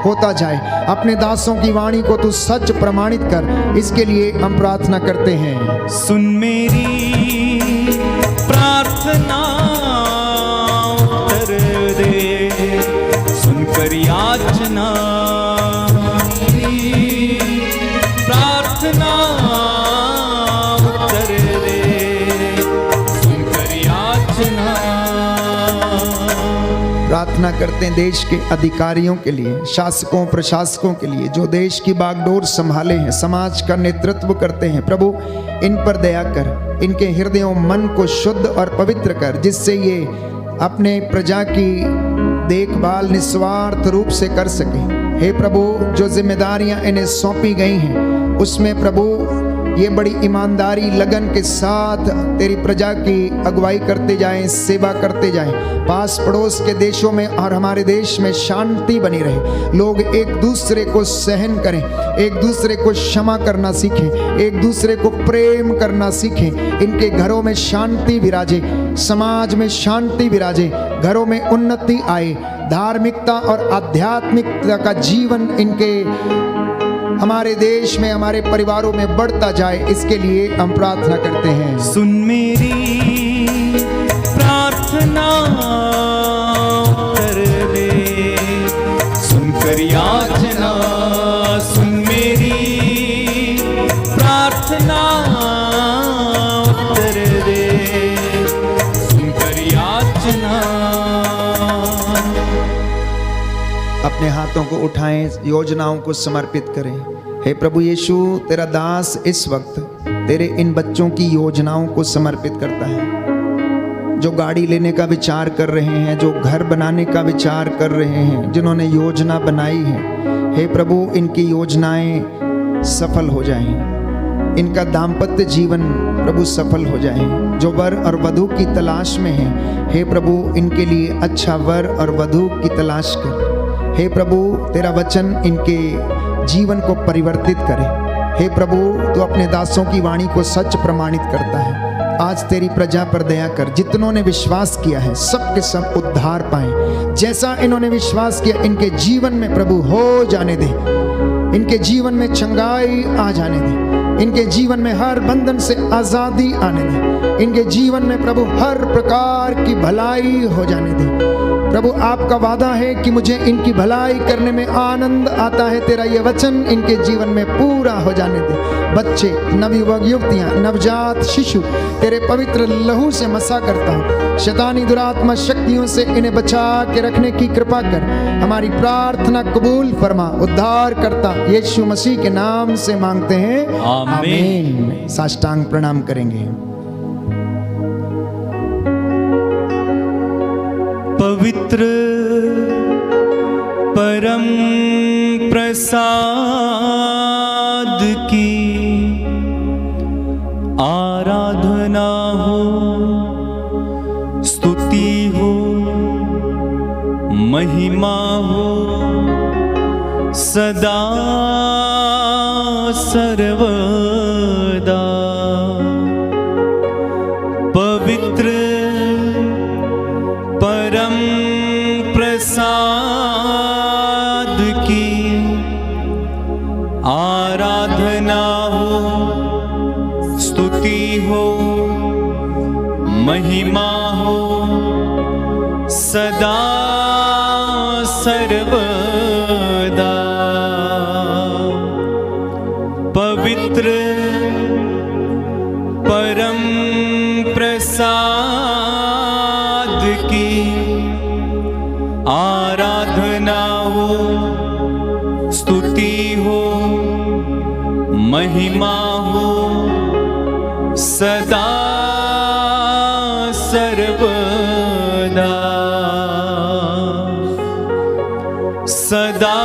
होता जाए। अपने दासों की वाणी को तू सच प्रमाणित कर, इसके लिए हम प्रार्थना करते हैं। सुन मेरी प्रार्थना, उत्तर दे, सुनकर याचना। प्रार्थना, उत्तर दे, सुनकर याचना। प्रार्थना करते हैं देश के अधिकारियों के लिए, शासकों प्रशासकों के लिए, जो देश की बागडोर संभाले हैं, समाज का नेतृत्व करते हैं। प्रभु, इन पर दया कर, इनके हृदयों मन को शुद्ध और पवित्र कर, जिससे ये अपने प्रजा की देखभाल निस्वार्थ रूप से कर सके। हे प्रभु, जो जिम्मेदारियां इन्हें सौंपी गई हैं, उसमें प्रभु ये बड़ी ईमानदारी लगन के साथ तेरी प्रजा की अगुवाई करते जाएं, सेवा करते जाएं। पास पड़ोस के देशों में और हमारे देश में शांति बनी रहे, लोग एक दूसरे को सहन करें, एक दूसरे को क्षमा करना सीखें, एक दूसरे को प्रेम करना सीखें। इनके घरों में शांति विराजे, समाज में शांति विराजे, घरों में उन्नति आए, धार्मिकता और आध्यात्मिकता का जीवन इनके हमारे देश में, हमारे परिवारों में बढ़ता जाए। इसके लिए हम प्रार्थना करते हैं। सुन मेरी प्रार्थना, उत्तर दे, सुनकर याचना। सुन मेरी प्रार्थना, उत्तर दे, सुनकर याचना। अपने हाथों को उठाएं, योजनाओं को समर्पित करें। हे प्रभु यीशु, तेरा दास इस वक्त तेरे इन बच्चों की योजनाओं को समर्पित करता है, जो गाड़ी लेने का विचार कर रहे हैं, जो घर बनाने का विचार कर रहे हैं, जिन्होंने योजना बनाई है। हे प्रभु, इनकी योजनाएं सफल हो जाएं, इनका दाम्पत्य जीवन प्रभु सफल हो जाए। जो वर और वधू की तलाश में हैं, हे प्रभु, इनके लिए अच्छा वर और वधू की तलाश कर। हे प्रभु, तेरा वचन इनके जीवन को परिवर्तित करे। हे प्रभु, तू अपने दासों की वाणी को सच प्रमाणित करता है। आज तेरी प्रजा पर दया कर, जितनों ने विश्वास किया है सब के सब उद्धार पाएं। जैसा इन्होंने विश्वास किया, इनके जीवन में प्रभु हो जाने दे, इनके जीवन में चंगाई आ जाने दे, इनके जीवन में हर बंधन से आजादी आने दे, इनके जीवन में प्रभु हर प्रकार की भलाई हो जाने दे। प्रभु, आपका वादा है कि मुझे इनकी भलाई करने में आनंद आता है। तेरा ये वचन इनके जीवन में पूरा हो जाने दे। बच्चे, नवयुवक युवतियां, नवजात शिशु तेरे पवित्र लहू से मसा करता हूँ। शैतानी दुरात्मा शक्तियों से इन्हें बचा के रखने की कृपा कर। हमारी प्रार्थना कबूल फरमा। उद्धार करता यीशु मसीह के नाम से मांगते हैं, आमीन। साष्टांग प्रणाम करेंगे। पवित्र परम प्रसाद की आराधना हो, स्तुति हो, महिमा हो, सदा सर्वदा। पवित्र परम प्रसाद की आराधना हो, स्तुति हो, महिमा हो, सदा सर्वदा पवित्र परम प्रसाद की आराधना हो, स्तुति हो, महिमा हो सदा सर्वदा सदा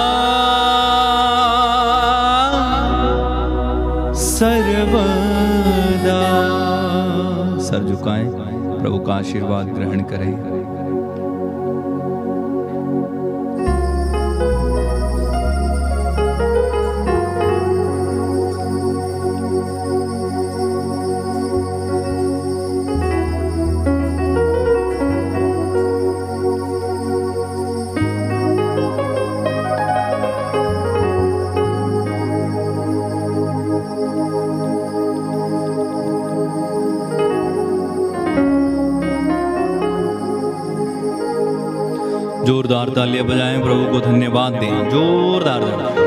सर्वदा। सर झुकाएं, प्रभु का आशीर्वाद ग्रहण करें। जोरदार तालियां बजाएं, प्रभु को धन्यवाद दें, जोरदार तालियां।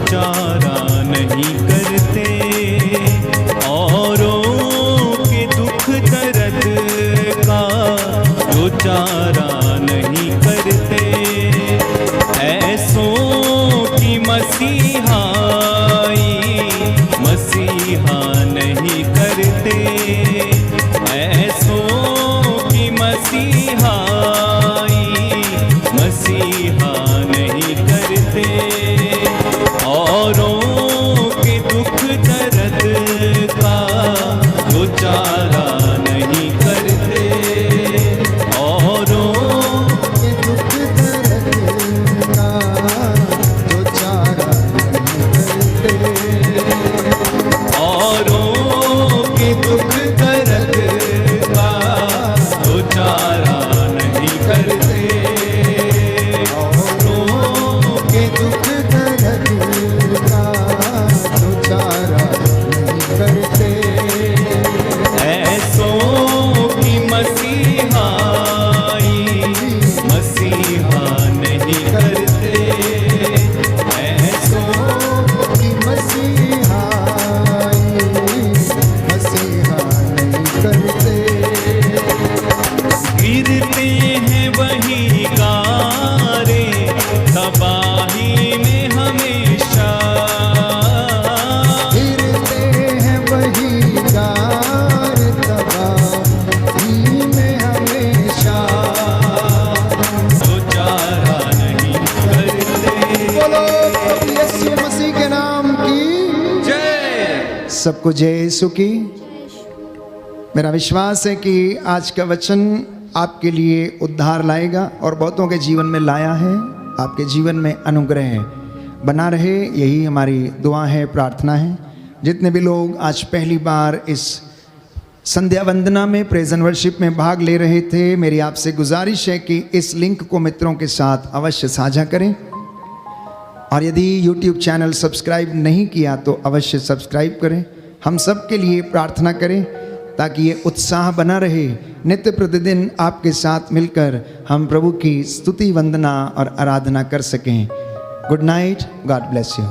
चारा नहीं करते, औरों के दुख दर्द का जो चारा नहीं करते, ऐसों की मसीहाई मसीहा नहीं करते, ऐसों की मसीहाई मसीहा नहीं करते, औरों के दुख दर्द का जो चारा नहीं करते, औरों के दुख दर्द का जो चारा नहीं करते, औरों के दुख दर्द का जो चारा नहीं करते, औरों के दुख दर्द का जो चारा नहीं करते, ऐसों की मसीहाई मसीहा नहीं करते, ऐसों की मसीहाई मसीहा नहीं करते, गिरते हैं वही गारे तबाही में हमेशा, गिरते हैं वही गार तबाही में हमेशा, जो चारा नहीं करते। बोलो प्रभु यीशु मसीह के नाम की जय। सबको जय यीशु की। मेरा विश्वास है कि आज का वचन आपके लिए उद्धार लाएगा और बहुतों के जीवन में लाया है, आपके जीवन में अनुग्रह बना रहे, यही हमारी दुआ है, प्रार्थना है। जितने भी लोग आज पहली बार इस संध्या वंदना में प्रेज एंड वर्शिप में भाग ले रहे थे, मेरी आपसे गुजारिश है कि इस लिंक को मित्रों के साथ अवश्य साझा करें, और यदि YouTube चैनल सब्सक्राइब नहीं किया तो अवश्य सब्सक्राइब करें। हम सब के लिए प्रार्थना करें ताकि ये उत्साह बना रहे, नित्य प्रतिदिन आपके साथ मिलकर हम प्रभु की स्तुति वंदना और आराधना कर सकें। Good night, God bless you.